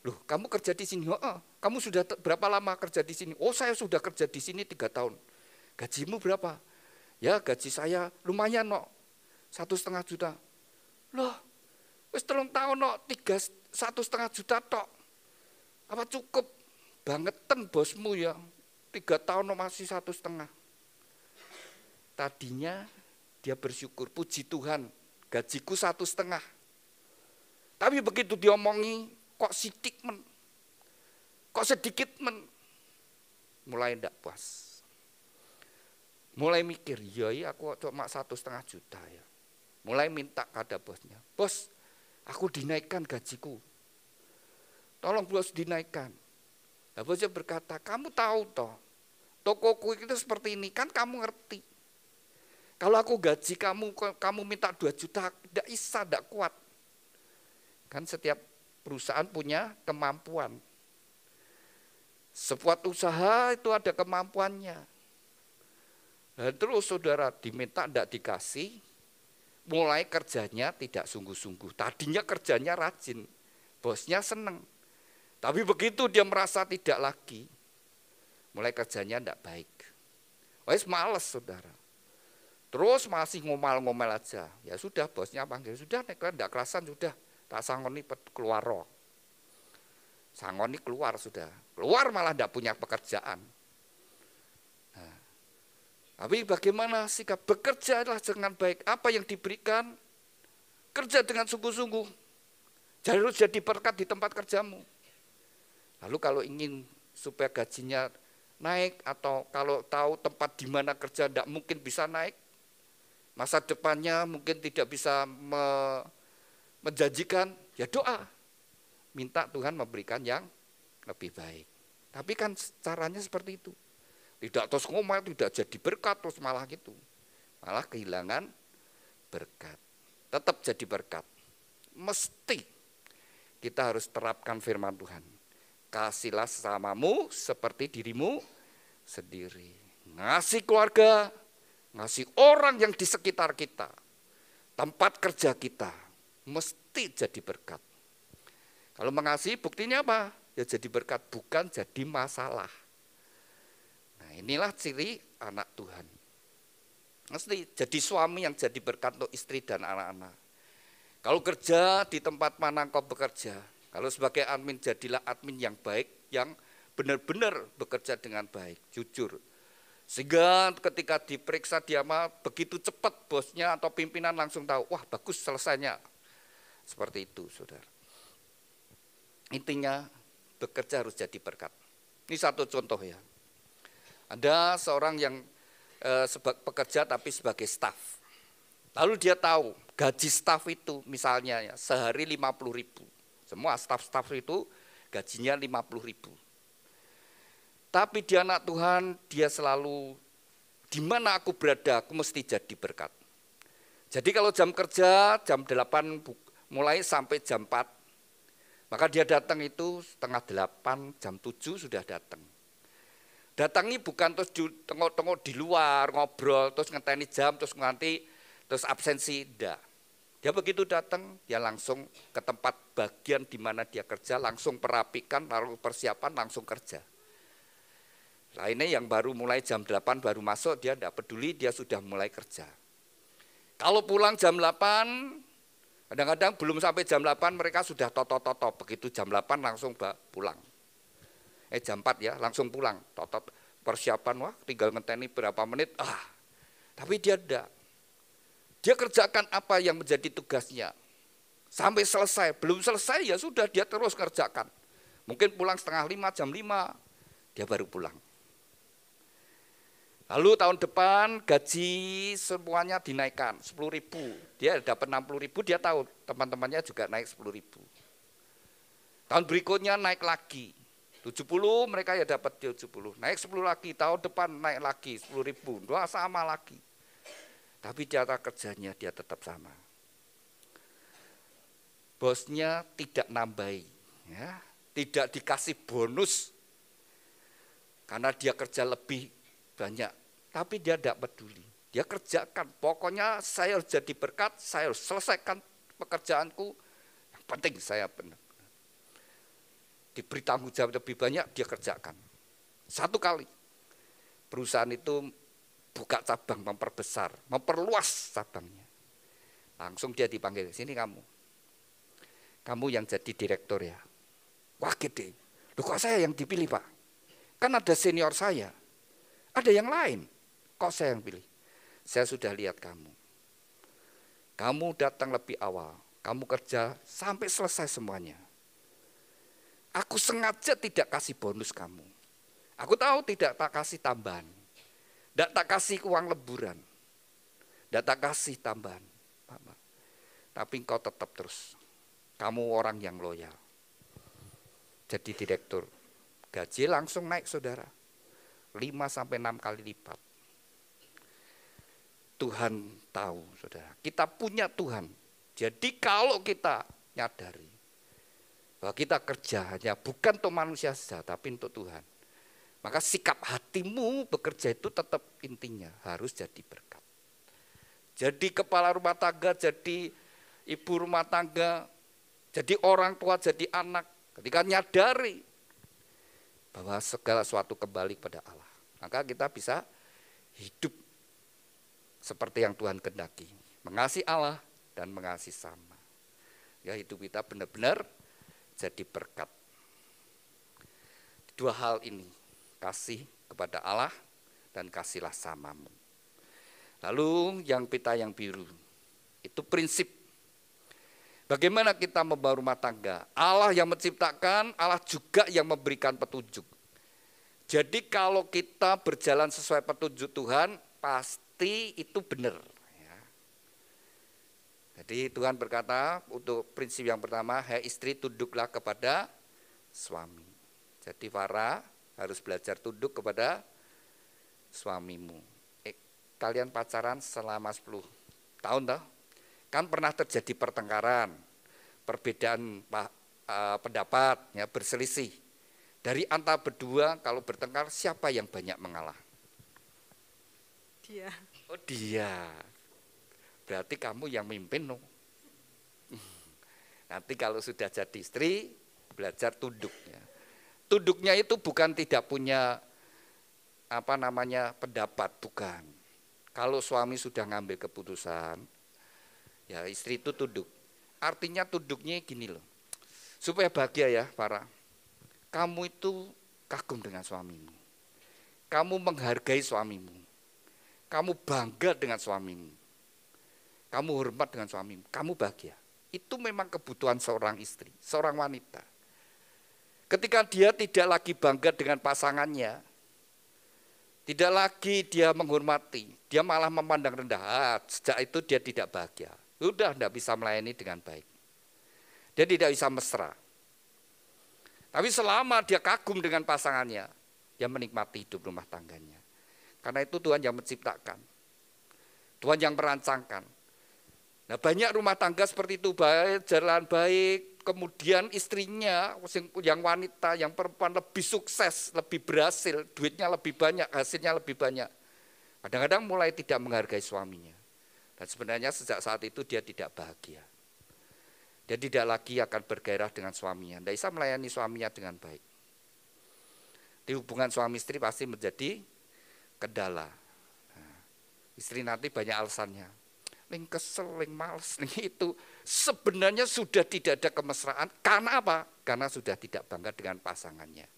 loh kamu kerja di sini? Oh, kamu sudah berapa lama kerja di sini? Oh saya sudah kerja di sini 3 tahun. Gajimu berapa? Ya gaji saya lumayan no, 1,5 juta. Loh, wis 3 tahun no, 1,5 juta tok. Apa cukup bangetan bosmu ya 3 tahun masih 1,5. Tadinya dia bersyukur, puji Tuhan gajiku 1,5. Tapi begitu diomongi kok sidik men, kok sedikit men, mulai ndak puas. Mulai mikir, ya aku cuma 1,5 juta ya. Mulai minta pada bosnya, bos aku dinaikkan gajiku. Tolong bos dinaikkan. Nah, bosnya berkata, kamu tahu toh, tokoku itu seperti ini, kan kamu ngerti. Kalau aku gaji kamu minta 2 juta, tidak bisa, tidak kuat. Kan setiap perusahaan punya kemampuan. Sebuah usaha itu ada kemampuannya. Nah, terus saudara diminta tidak dikasih, mulai kerjanya tidak sungguh-sungguh. Tadinya kerjanya rajin, bosnya seneng. Tapi begitu dia merasa tidak lagi, mulai kerjanya tidak baik. Wes males saudara. Terus masih ngomel-ngomel aja. Ya sudah bosnya panggil, sudah tidak kerasan sudah. Tak sangoni keluar roh. Sangoni keluar sudah. Keluar malah tidak punya pekerjaan. Nah, tapi bagaimana sikap? Bekerjalah dengan baik. Apa yang diberikan, kerja dengan sungguh-sungguh. Jadi berkat di tempat kerjamu. Lalu kalau ingin supaya gajinya naik atau kalau tahu tempat di mana kerja tidak mungkin bisa naik, masa depannya mungkin tidak bisa menjanjikan, ya doa. Minta Tuhan memberikan yang lebih baik. Tapi kan caranya seperti itu. Tidak terus ngomel, tidak jadi berkat, terus malah gitu. Malah kehilangan berkat. Tetap jadi berkat. Mesti kita harus terapkan firman Tuhan. Kasihilah sesamamu seperti dirimu sendiri. Ngasih keluarga, ngasih orang yang di sekitar kita, tempat kerja kita, mesti jadi berkat. Kalau mengasihi buktinya apa? Ya jadi berkat, bukan jadi masalah. Nah inilah ciri anak Tuhan. Mesti jadi suami yang jadi berkat untuk istri dan anak-anak. Kalau kerja di tempat mana engkau bekerja, kalau sebagai admin jadilah admin yang baik, yang benar-benar bekerja dengan baik, jujur. Sehingga ketika diperiksa dia begitu cepat bosnya atau pimpinan langsung tahu, wah bagus selesainya. Seperti itu saudara. Intinya bekerja harus jadi berkat. Ini satu contoh ya. Ada seorang yang pekerja tapi sebagai staf. Lalu dia tahu gaji staf itu misalnya ya, sehari 50.000. Semua staf-staf itu gajinya 50.000. Tapi dia anak Tuhan, dia selalu di mana aku berada, aku mesti jadi berkat. Jadi kalau jam kerja jam 8 mulai sampai jam 4, maka dia datang itu setengah 8, jam 7 sudah datang. Datangi bukan terus tengok-tengok di luar, ngobrol, terus ngenteni jam, terus nganti, terus absensi, enggak. Dia begitu datang, dia langsung ke tempat bagian di mana dia kerja, langsung perapikan, lalu persiapan, langsung kerja. Lainnya yang baru mulai jam 8 baru masuk, dia tidak peduli, dia sudah mulai kerja. Kalau pulang jam 8, kadang-kadang belum sampai jam 8 mereka sudah totot-totot, begitu jam 8 langsung pulang. Jam 4 ya, langsung pulang, totot persiapan, wah tinggal ngenteni berapa menit, tapi dia tidak. Dia kerjakan apa yang menjadi tugasnya. Sampai selesai, belum selesai ya sudah dia terus kerjakan. Mungkin pulang setengah 5, jam 5, dia baru pulang. Lalu tahun depan gaji semuanya dinaikkan 10.000. Dia dapat 60.000, dia tahu teman-temannya juga naik 10.000. Tahun berikutnya naik lagi. 70 mereka ya dapat 70. Naik 10 lagi, tahun depan naik lagi 10.000. Dua sama lagi. Tapi cara kerjanya dia tetap sama. Bosnya tidak nambahi, ya, tidak dikasih bonus karena dia kerja lebih banyak. Tapi dia tidak peduli, dia kerjakan. Pokoknya saya harus jadi berkat, saya harus selesaikan pekerjaanku. Yang penting saya benar. Diberi tanggung jawab lebih banyak, dia kerjakan. Satu kali perusahaan itu buka cabang, memperbesar, memperluas cabangnya. Langsung dia dipanggil, sini kamu. Kamu yang jadi direktur ya. Wah gede, loh kok saya yang dipilih Pak? Kan ada senior saya, ada yang lain. Kok saya yang pilih? Saya sudah lihat kamu. Kamu datang lebih awal, kamu kerja sampai selesai semuanya. Aku sengaja tidak kasih bonus kamu. Aku tahu tidak tak kasih tambahan. Tidak tak kasih uang leburan. Tidak tak kasih tambahan. Tapi engkau tetap terus. Kamu orang yang loyal. Jadi direktur. Gaji langsung naik saudara. 5-6 kali lipat. Tuhan tahu saudara. Kita punya Tuhan. Jadi kalau kita nyadari. Bahwa kita kerja hanya bukan untuk manusia saja. Tapi untuk Tuhan. Maka sikap hatimu bekerja itu tetap intinya harus jadi berkat. Jadi kepala rumah tangga, jadi ibu rumah tangga, jadi orang tua, jadi anak. Ketika nyadari bahwa segala sesuatu kembali kepada Allah. Maka kita bisa hidup seperti yang Tuhan kehendaki. Mengasihi Allah dan mengasihi sama. Ya hidup kita benar-benar jadi berkat. Dua hal ini. Kasih kepada Allah dan kasihlah samamu. Lalu yang pita yang biru, itu prinsip. Bagaimana kita membangun rumah tangga? Allah yang menciptakan, Allah juga yang memberikan petunjuk. Jadi kalau kita berjalan sesuai petunjuk Tuhan, pasti itu benar. Jadi Tuhan berkata untuk prinsip yang pertama, hai istri tunduklah kepada suami. Jadi Farah harus belajar tunduk kepada suamimu. Kalian pacaran selama 10 tahun toh? Kan pernah terjadi pertengkaran, perbedaan pendapat, ya, berselisih. Dari antara berdua kalau bertengkar siapa yang banyak mengalah? Dia. Oh dia. Berarti kamu yang mimpin no. Nanti kalau sudah jadi istri belajar tunduknya. Tunduknya itu bukan tidak punya pendapat, bukan. Kalau suami sudah ngambil keputusan, ya istri itu tunduk. Artinya tunduknya gini loh. Supaya bahagia ya para. Kamu itu kagum dengan suamimu. Kamu menghargai suamimu. Kamu bangga dengan suamimu. Kamu hormat dengan suamimu. Kamu bahagia. Itu memang kebutuhan seorang istri, seorang wanita. Ketika dia tidak lagi bangga dengan pasangannya, tidak lagi dia menghormati, dia malah memandang rendah. Sejak itu dia tidak bahagia. Sudah tidak bisa melayani dengan baik. Dia tidak bisa mesra. Tapi selama dia kagum dengan pasangannya, dia menikmati hidup rumah tangganya. Karena itu Tuhan yang menciptakan. Tuhan yang merancangkan. Nah banyak rumah tangga seperti itu, baik, jalan baik, kemudian istrinya yang wanita, yang perempuan lebih sukses, lebih berhasil, duitnya lebih banyak, hasilnya lebih banyak. Kadang-kadang mulai tidak menghargai suaminya. Dan sebenarnya sejak saat itu dia tidak bahagia. Dia tidak lagi akan bergairah dengan suaminya, tidak bisa melayani suaminya dengan baik. Di hubungan suami istri pasti menjadi kendala. Nah, istri nanti banyak alasannya. Ling kesel, ling males, ling itu. Sebenarnya sudah tidak ada kemesraan. Karena apa? Karena sudah tidak bangga dengan pasangannya.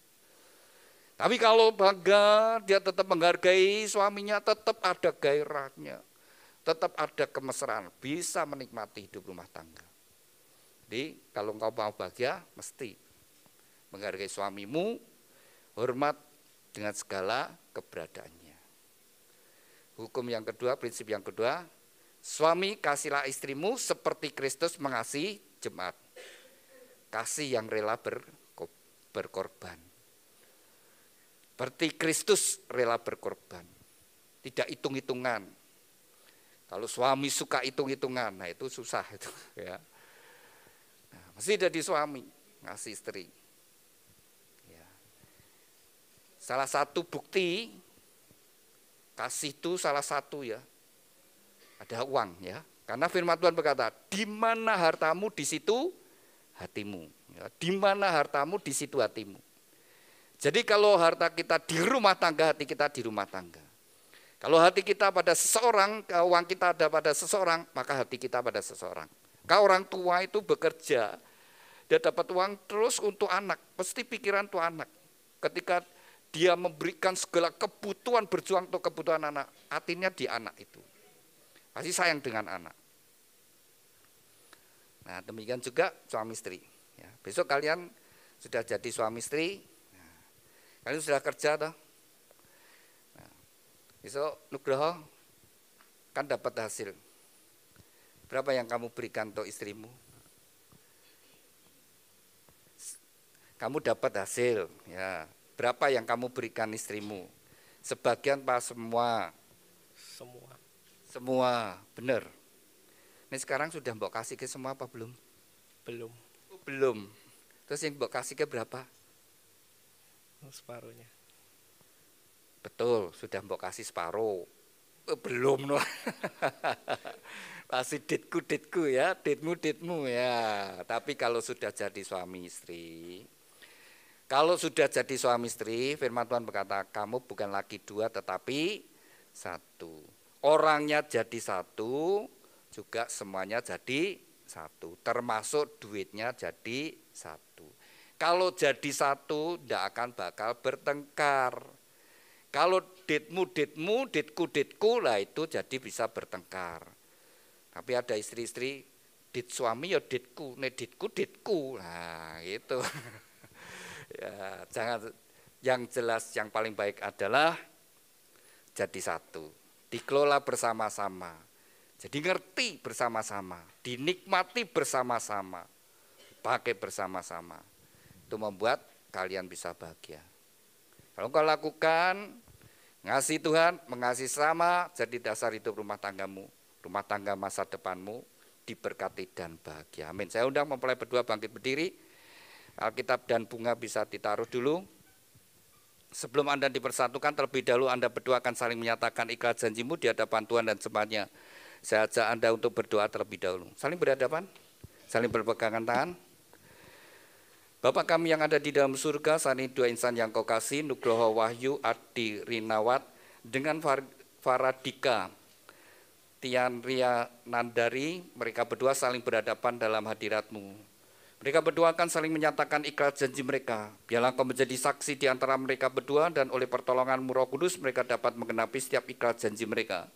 Tapi kalau bangga, dia tetap menghargai suaminya, tetap ada gairahnya. Tetap ada kemesraan, bisa menikmati hidup rumah tangga. Jadi kalau engkau mau bahagia, mesti menghargai suamimu, hormat dengan segala keberadaannya. Hukum yang kedua, prinsip yang kedua, suami kasihlah istrimu seperti Kristus mengasihi jemaat. Kasih yang rela berkorban. Seperti Kristus rela berkorban. Tidak hitung-hitungan. Kalau suami suka hitung-hitungan, nah itu susah itu ya. Nah, mesti jadi suami ngasih istri. Ya. Salah satu bukti kasih itu salah satu ya. Ada uang ya. Karena firman Tuhan berkata, di mana hartamu di situ hatimu. Ya, di mana hartamu di situ hatimu. Jadi kalau harta kita di rumah tangga, hati kita di rumah tangga. Kalau hati kita pada seseorang, uang kita ada pada seseorang, maka hati kita pada seseorang. Kalau orang tua itu bekerja, dia dapat uang terus untuk anak, pasti pikiran tuh anak. Ketika dia memberikan segala kebutuhan, berjuang untuk kebutuhan anak, hatinya di anak itu. Pasti sayang dengan anak. Nah demikian juga suami istri. Ya, besok kalian sudah jadi suami istri, nah, kalian sudah kerja toh. Besok Nugroho kan dapat hasil. Berapa yang kamu berikan untuk istrimu? Kamu dapat hasil, ya. Berapa yang kamu berikan istrimu? Sebagian apa semua? Semua. Semua, benar. Ini sekarang sudah mbok kasih ke semua apa belum? Belum. Oh, belum. Terus yang mbok kasih ke berapa? Separuhnya. Betul, sudah mbok kasih separuh. Belum no. Masih ditku ya, ditmu ya. Tapi kalau sudah jadi suami istri, firman Tuhan berkata, kamu bukan lagi dua tetapi satu. Orangnya jadi satu, juga semuanya jadi satu. Termasuk duitnya jadi satu. Kalau jadi satu, tidak akan bakal bertengkar. Kalau ditmu, ditku, lah itu jadi bisa bertengkar. Tapi ada istri-istri, dit suami ya ditku, ditku. Nah gitu. Ya, jangan, yang jelas yang paling baik adalah jadi satu. Dikelola bersama-sama. Jadi ngerti bersama-sama, dinikmati bersama-sama, pakai bersama-sama. Itu membuat kalian bisa bahagia. Kalau kau lakukan, ngasihi Tuhan, mengasihi sama, jadi dasar hidup rumah tanggamu, rumah tangga masa depanmu, diberkati dan bahagia. Amin. Saya undang mempelai berdua bangkit berdiri. Alkitab dan bunga bisa ditaruh dulu. Sebelum Anda dipersatukan, terlebih dahulu Anda berdua akan saling menyatakan ikhlas janjimu di hadapan Tuhan dan jemaatnya. Saya ajak Anda untuk berdoa terlebih dahulu. Saling berhadapan, saling berpegangan tangan. Bapa kami yang ada di dalam surga, saat ini dua insan yang kau kasih, Nugroho Wahyu Adi Rinawat dengan Faradika Tian Ria Nandari, mereka berdua saling berhadapan dalam hadirat-Mu. Mereka berdua akan saling menyatakan ikhlas janji mereka. Biarlah Engkau menjadi saksi di antara mereka berdua, dan oleh pertolongan-Mu Roh Kudus mereka dapat menggenapi setiap ikhlas janji mereka.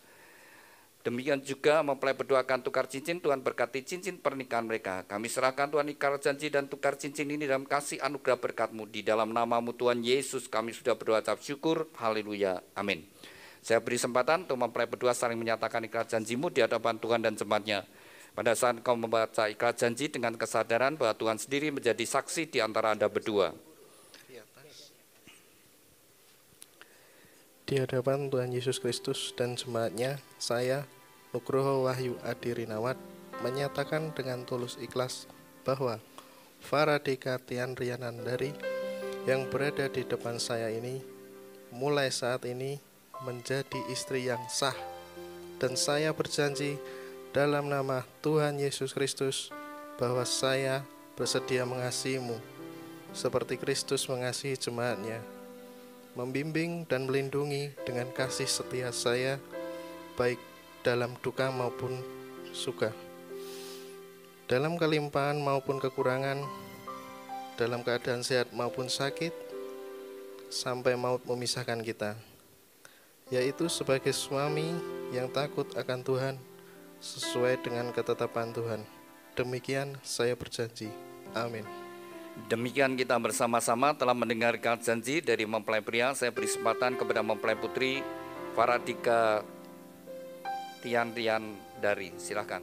Demikian juga mempelai berdua akan tukar cincin. Tuhan berkati cincin pernikahan mereka. Kami serahkan Tuhan ikhlas janji dan tukar cincin ini dalam kasih anugerah berkat-Mu. Di dalam nama-Mu Tuhan Yesus kami sudah berdoa ucap syukur. Haleluya. Amin. Saya beri kesempatan untuk mempelai berdua saling menyatakan ikhlas janjimu di hadapan Tuhan dan jemaatnya. Pada saat kau membaca ikhlas janji dengan kesadaran bahwa Tuhan sendiri menjadi saksi di antara Anda berdua. Di hadapan Tuhan Yesus Kristus dan jemaatnya, saya, Nugroho Wahyu Adi Rinawat, menyatakan dengan tulus ikhlas bahwa Faradika Tian Rianandari yang berada di depan saya ini, mulai saat ini menjadi istri yang sah. Dan saya berjanji dalam nama Tuhan Yesus Kristus bahwa saya bersedia mengasihimu seperti Kristus mengasihi jemaatnya, membimbing dan melindungi dengan kasih setia saya, baik dalam duka maupun suka, dalam kelimpahan maupun kekurangan, dalam keadaan sehat maupun sakit, sampai maut memisahkan kita, yaitu sebagai suami yang takut akan Tuhan, sesuai dengan ketetapan Tuhan. Demikian saya berjanji. Amin. Demikian kita bersama-sama telah mendengarkan janji dari mempelai pria. Saya beri kesempatan kepada mempelai putri Faradika Tian Dari. Silakan.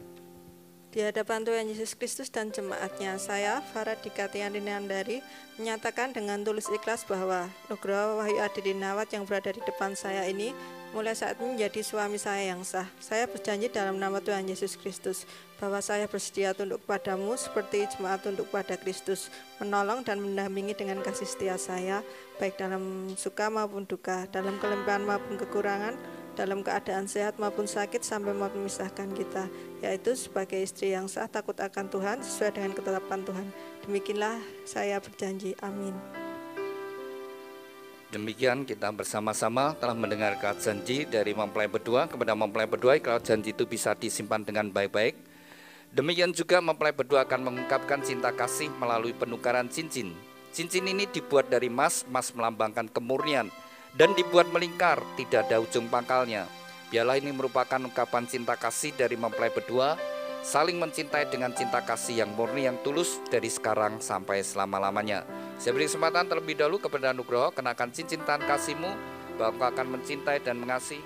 Di hadapan Tuhan Yesus Kristus dan jemaatnya, saya Faradika Tian Dari menyatakan dengan tulus ikhlas bahwa Nugroho Wahyu Adi Rinawat yang berada di depan saya ini mulai saat ini menjadi suami saya yang sah. Saya berjanji dalam nama Tuhan Yesus Kristus bahwa saya bersedia tunduk padamu seperti jemaat tunduk pada Kristus, menolong dan mendampingi dengan kasih setia saya, baik dalam suka maupun duka, dalam kelimpahan maupun kekurangan, dalam keadaan sehat maupun sakit, sampai maut memisahkan kita, yaitu sebagai istri yang sah, takut akan Tuhan, sesuai dengan ketetapan Tuhan. Demikianlah saya berjanji. Amin. Demikian kita bersama-sama telah mendengarkan janji dari mempelai berdua kepada mempelai berdua. Kalau janji itu bisa disimpan dengan baik-baik. Demikian juga mempelai berdua akan mengungkapkan cinta kasih melalui penukaran cincin. Cincin ini dibuat dari emas, emas melambangkan kemurnian, dan dibuat melingkar, tidak ada ujung pangkalnya. Biarlah ini merupakan ungkapan cinta kasih dari mempelai berdua, saling mencintai dengan cinta kasih yang murni, yang tulus dari sekarang sampai selama-lamanya. Saya beri kesempatan terlebih dahulu kepada Nugroho, kenakan cincin tangan kasihmu, bahwa engkau akan mencintai dan mengasihi.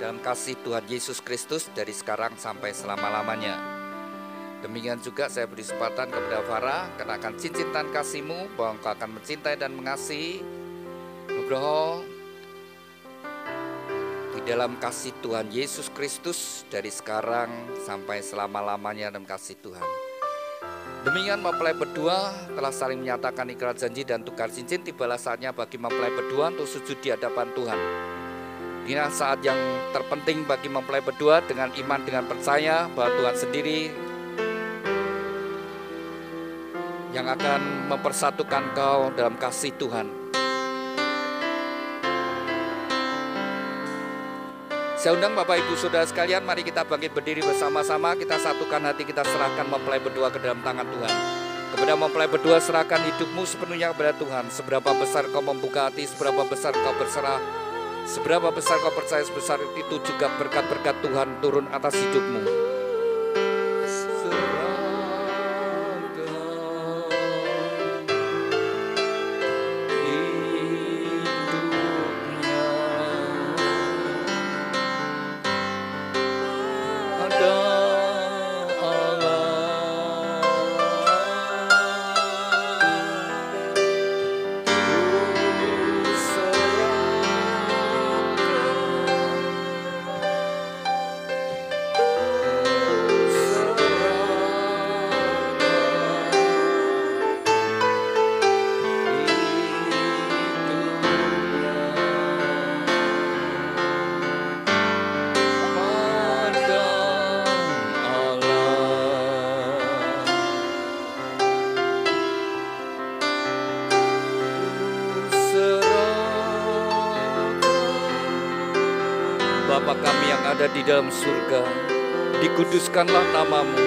Dalam kasih Tuhan Yesus Kristus dari sekarang sampai selama-lamanya. Demikian juga saya beri kesempatan kepada Farah, kenakan cincin tangan kasihmu, bahwa engkau akan mencintai dan mengasihi. Nugroho, di dalam kasih Tuhan Yesus Kristus dari sekarang sampai selama-lamanya dalam kasih Tuhan. Demikian mempelai berdua telah saling menyatakan ikhlas janji dan tukar cincin. Tibalah saatnya bagi mempelai berdua untuk sujud di hadapan Tuhan. Inilah saat yang terpenting bagi mempelai berdua, dengan iman, dengan percaya bahwa Tuhan sendiri yang akan mempersatukan kau dalam kasih Tuhan. Saya undang Bapak Ibu Saudara sekalian, mari kita bangkit berdiri bersama-sama. Kita satukan hati, kita serahkan mempelai berdua ke dalam tangan Tuhan. Kepada mempelai berdua, serahkan hidupmu sepenuhnya kepada Tuhan. Seberapa besar kau membuka hati, seberapa besar kau berserah, seberapa besar kau percaya, sebesar itu juga berkat-berkat Tuhan turun atas hidupmu. ada di dalam surga, dikuduskanlah namamu,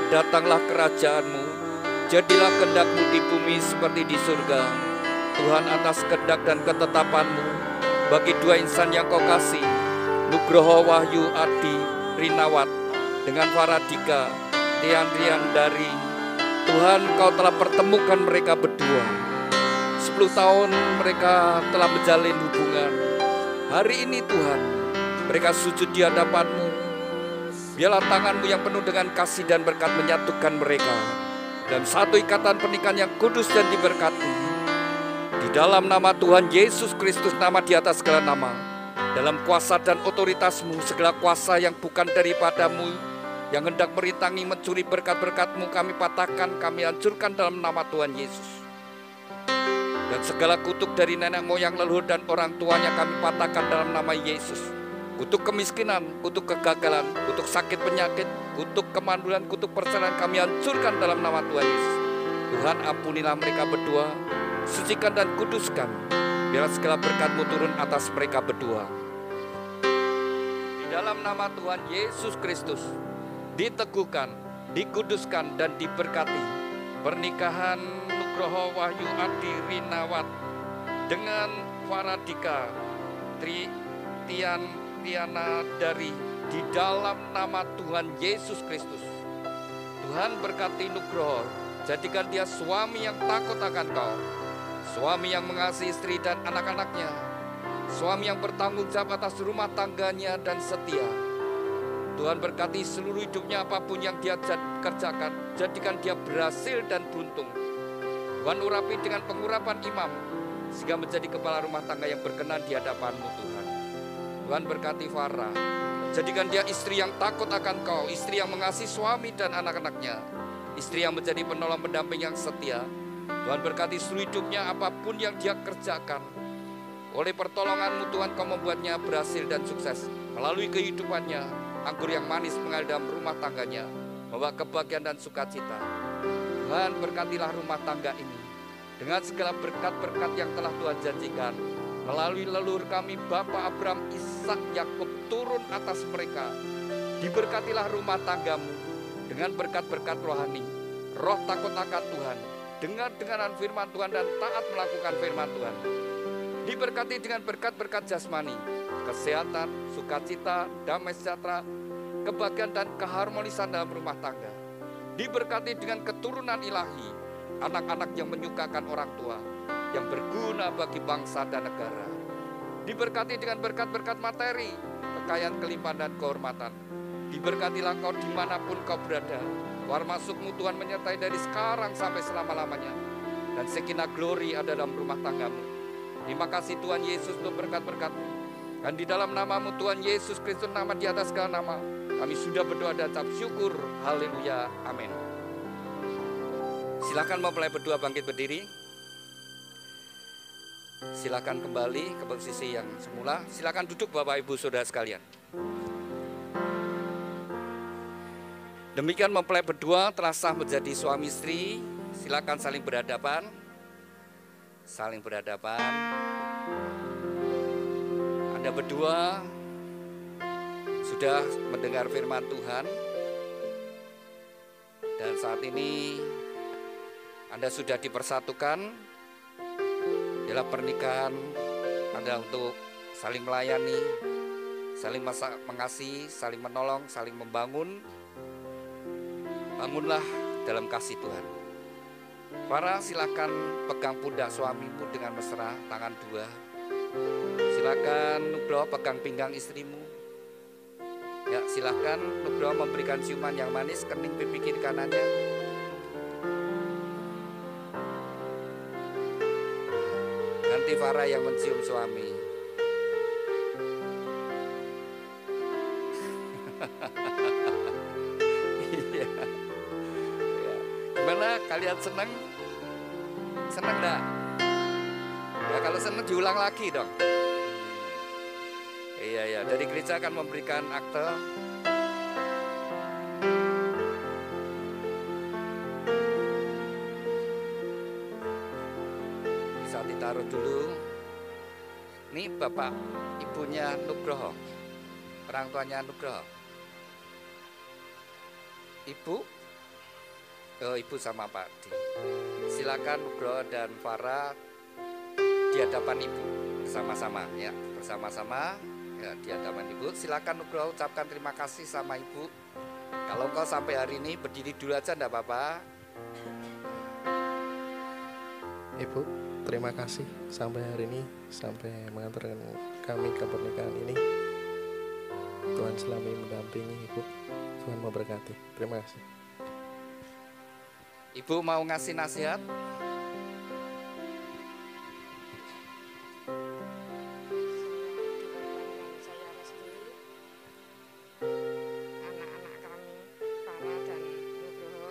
datanglah kerajaanmu, jadilah kehendak-Mu di bumi seperti di surga. Tuhan, atas kehendak dan ketetapan-Mu, bagi dua insan yang Kau kasih, Nugroho Wahyu Adi Rinawat dengan Faradika Tian Riandari, Tuhan, Kau telah pertemukan mereka berdua. 10 tahun mereka telah menjalin hubungan. Hari ini Tuhan, mereka sujud di hadapan-Mu. Biarlah tangan-Mu yang penuh dengan kasih dan berkat menyatukan mereka dalam satu ikatan pernikahan yang kudus dan diberkati. Di dalam nama Tuhan Yesus Kristus, nama di atas segala nama, dalam kuasa dan otoritas-Mu, segala kuasa yang bukan daripada-Mu, yang hendak merintangi mencuri berkat-berkat-Mu, kami patahkan, kami hancurkan dalam nama Tuhan Yesus. Dan segala kutuk dari nenek moyang, leluhur dan orang tuanya kami patahkan dalam nama Yesus. Kutuk kemiskinan, kutuk kegagalan, kutuk sakit penyakit, kutuk kemandulan, kutuk perceraian kami hancurkan dalam nama Tuhan Yesus. Tuhan, ampunilah mereka berdua, sucikan dan kuduskan, biarlah segala berkat-Mu turun atas mereka berdua. Di dalam nama Tuhan Yesus Kristus, diteguhkan, dikuduskan dan diberkati pernikahan Nugroho Wahyu Adi Rinawat dengan Faradika Tiana dari di dalam nama Tuhan Yesus Kristus. Tuhan, berkati Nugroho, jadikan dia suami yang takut akan Kau, suami yang mengasihi istri dan anak-anaknya, suami yang bertanggung jawab atas rumah tangganya dan setia. Tuhan, berkati seluruh hidupnya, apapun yang dia kerjakan, jadikan dia berhasil dan beruntung. Tuhan, urapi dengan pengurapan imam, sehingga menjadi kepala rumah tangga yang berkenan di hadapan-Mu Tuhan. Tuhan, berkati Farah, jadikan dia istri yang takut akan Kau, istri yang mengasihi suami dan anak-anaknya, istri yang menjadi penolong pendamping yang setia. Tuhan, berkati seluruh hidupnya, apapun yang dia kerjakan. Oleh pertolongan-Mu Tuhan, Kau membuatnya berhasil dan sukses. Melalui kehidupannya, anggur yang manis mengalir dalam rumah tangganya, membawa kebahagiaan dan sukacita. Tuhan, berkatilah rumah tangga ini dengan segala berkat-berkat yang telah Tuhan janjikan. Melalui leluhur kami, Bapak Abraham, Ishak, Yakub, turun atas mereka. Diberkatilah rumah tanggamu dengan berkat-berkat rohani, roh takut akan Tuhan, dengar-dengaran firman Tuhan dan taat melakukan firman Tuhan. Diberkati dengan berkat-berkat jasmani, kesehatan, sukacita, damai sejahtera, kebahagiaan dan keharmonisan dalam rumah tangga. Diberkati dengan keturunan ilahi, anak-anak yang menyukakan orang tua, yang berguna bagi bangsa dan negara. Diberkati dengan berkat-berkat materi, kekayaan, kelimpahan dan kehormatan. Diberkatilah Kau dimanapun Kau berada. Keluar masuk-Mu Tuhan menyertai dari sekarang sampai selama-lamanya. Dan sekinah glory ada dalam rumah tanggamu. Terima kasih Tuhan Yesus untuk berkat-berkat-Mu. Dan di dalam nama-Mu Tuhan Yesus Kristus, nama di atas segala nama, kami sudah berdoa dan ucap syukur. Haleluya. Amin. Silakan mempelai berdua bangkit berdiri. Silakan kembali ke posisi yang semula. Silakan duduk Bapak Ibu Saudara sekalian. Demikian mempelai berdua telah sah menjadi suami istri. Silakan saling berhadapan. Saling berhadapan. Anda berdua sudah mendengar firman Tuhan. Dan saat ini Anda sudah dipersatukan. Dalam pernikahan adalah untuk saling melayani, saling mengasihi, saling menolong, saling membangun. Bangunlah dalam kasih Tuhan. Para silakan pegang pundak suamimu dengan mesra, tangan dua. Silakan Nugroho pegang pinggang istrimu. Ya, silakan Nugroho memberikan ciuman yang manis kening pipi kiri kanannya. Nanti Farah yang mencium suami. Iya. Gimana, kalian senang? Senang enggak? Ya kalau senang diulang lagi dong. Iya, dari gereja akan memberikan akte. Bisa ditaruh dulu. Ini Bapak Ibunya Nugroho. Orang tuanya Nugroho. Ibu? Oh, Ibu sama Pak Di. Silakan Nugroho dan Farah di hadapan Ibu bersama-sama ya, bersama-sama ya, di hadapan Ibu. Silakan Nugroho ucapkan terima kasih sama Ibu. Kalau kau sampai hari ini berdiri dulu aja enggak apa-apa. Ibu, terima kasih sampai hari ini, sampai mengantarkan kami ke pernikahan ini. Tuhan selama ini mendampingi Ibu. Tuhan memberkati. Terima kasih. Ibu mau ngasih nasihat? Saya restui anak-anak kami, Farah dan Nugroho,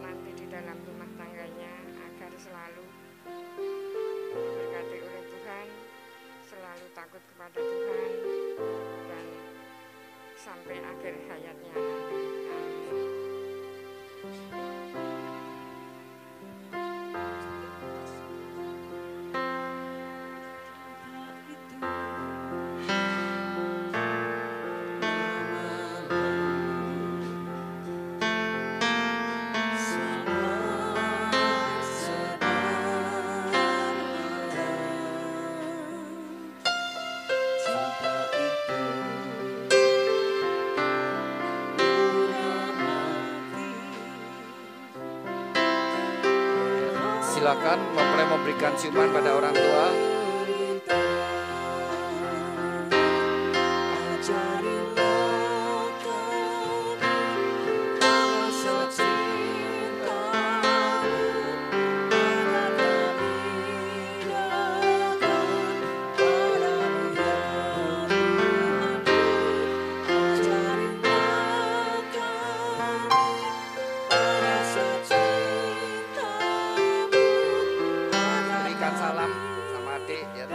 nanti di dalam rumah tangganya agar selalu diberkati oleh Tuhan, selalu takut kepada Tuhan, dan sampai akhir hayatnya nanti. Silakan mempelai memberikan ciuman pada orang tua. Berikan salam sama adik ya.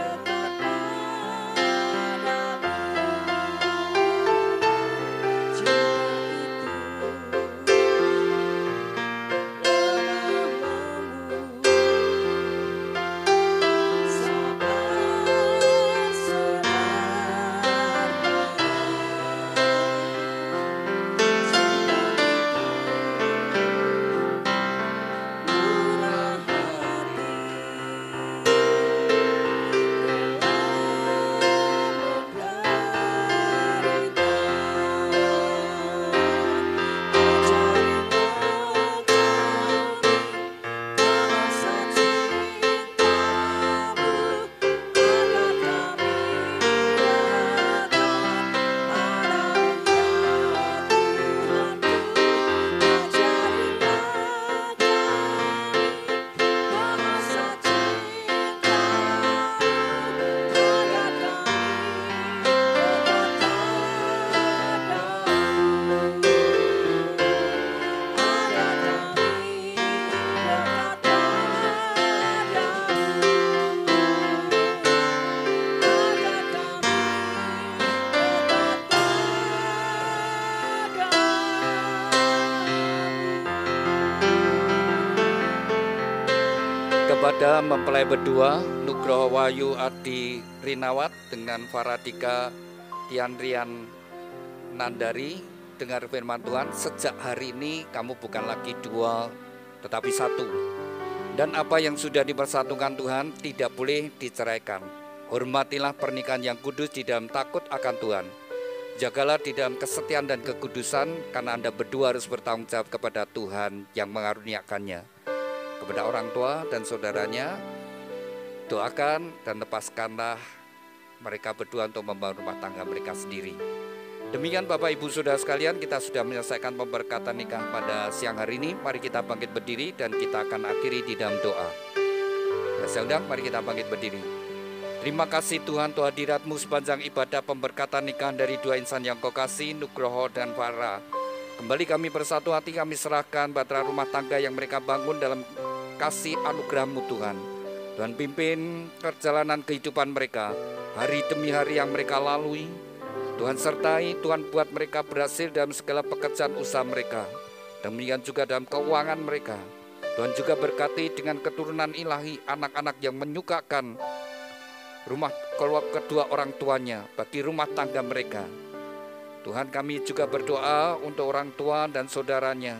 Kepada mempelai berdua, Nugroho Wahyu Adi Rinawat dengan Faradika Tianrian Nandari, dengar firman Tuhan, sejak hari ini kamu bukan lagi dua, tetapi satu. Dan apa yang sudah dipersatukan Tuhan tidak boleh diceraikan. Hormatilah pernikahan yang kudus di dalam takut akan Tuhan. Jagalah di dalam kesetiaan dan kekudusan, karena Anda berdua harus bertanggung jawab kepada Tuhan yang mengaruniakannya. Kepada orang tua dan saudaranya, doakan dan lepaskanlah mereka berdua untuk membangun rumah tangga mereka sendiri. Demikian Bapak Ibu Saudara sekalian, kita sudah menyelesaikan pemberkatan nikah pada siang hari ini. Mari kita bangkit berdiri dan kita akan akhiri di dalam doa. Ya, saya undang, mari kita bangkit berdiri. Terima kasih Tuhan, Tuhan hadirat-Mu sepanjang ibadah pemberkatan nikah dari dua insan yang Kau kasih, Nugroho dan Farah. Kembali kami bersatu hati, kami serahkan bahtera rumah tangga yang mereka bangun dalam kasih anugerah-Mu Tuhan. Tuhan pimpin perjalanan kehidupan mereka, hari demi hari yang mereka lalui. Tuhan sertai, Tuhan buat mereka berhasil dalam segala pekerjaan usaha mereka. Demikian juga dalam keuangan mereka. Tuhan juga berkati dengan keturunan ilahi, anak-anak yang menyukakan rumah kedua orang tuanya, bagi rumah tangga mereka. Tuhan, kami juga berdoa untuk orang tua dan saudaranya.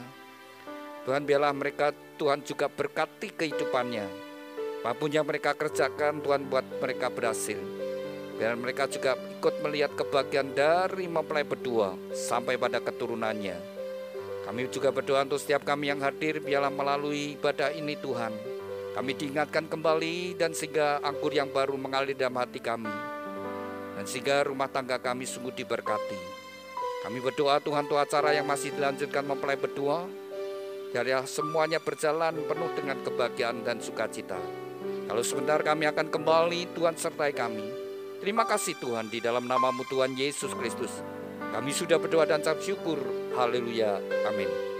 Tuhan, biarlah mereka, Tuhan juga berkati kehidupannya. Apapun yang mereka kerjakan, Tuhan buat mereka berhasil. Biar mereka juga ikut melihat kebahagiaan dari mempelai berdua sampai pada keturunannya. Kami juga berdoa untuk setiap kami yang hadir, biarlah melalui ibadah ini Tuhan, kami diingatkan kembali dan sehingga anggur yang baru mengalir dalam hati kami. Dan sehingga rumah tangga kami sungguh diberkati. Kami berdoa Tuhan untuk acara yang masih dilanjutkan mempelai berdua, biarlah semuanya berjalan penuh dengan kebahagiaan dan sukacita. Kalau sebentar kami akan kembali, Tuhan sertai kami. Terima kasih Tuhan, di dalam nama-Mu Tuhan Yesus Kristus kami sudah berdoa dan ucap syukur. Haleluya, amin.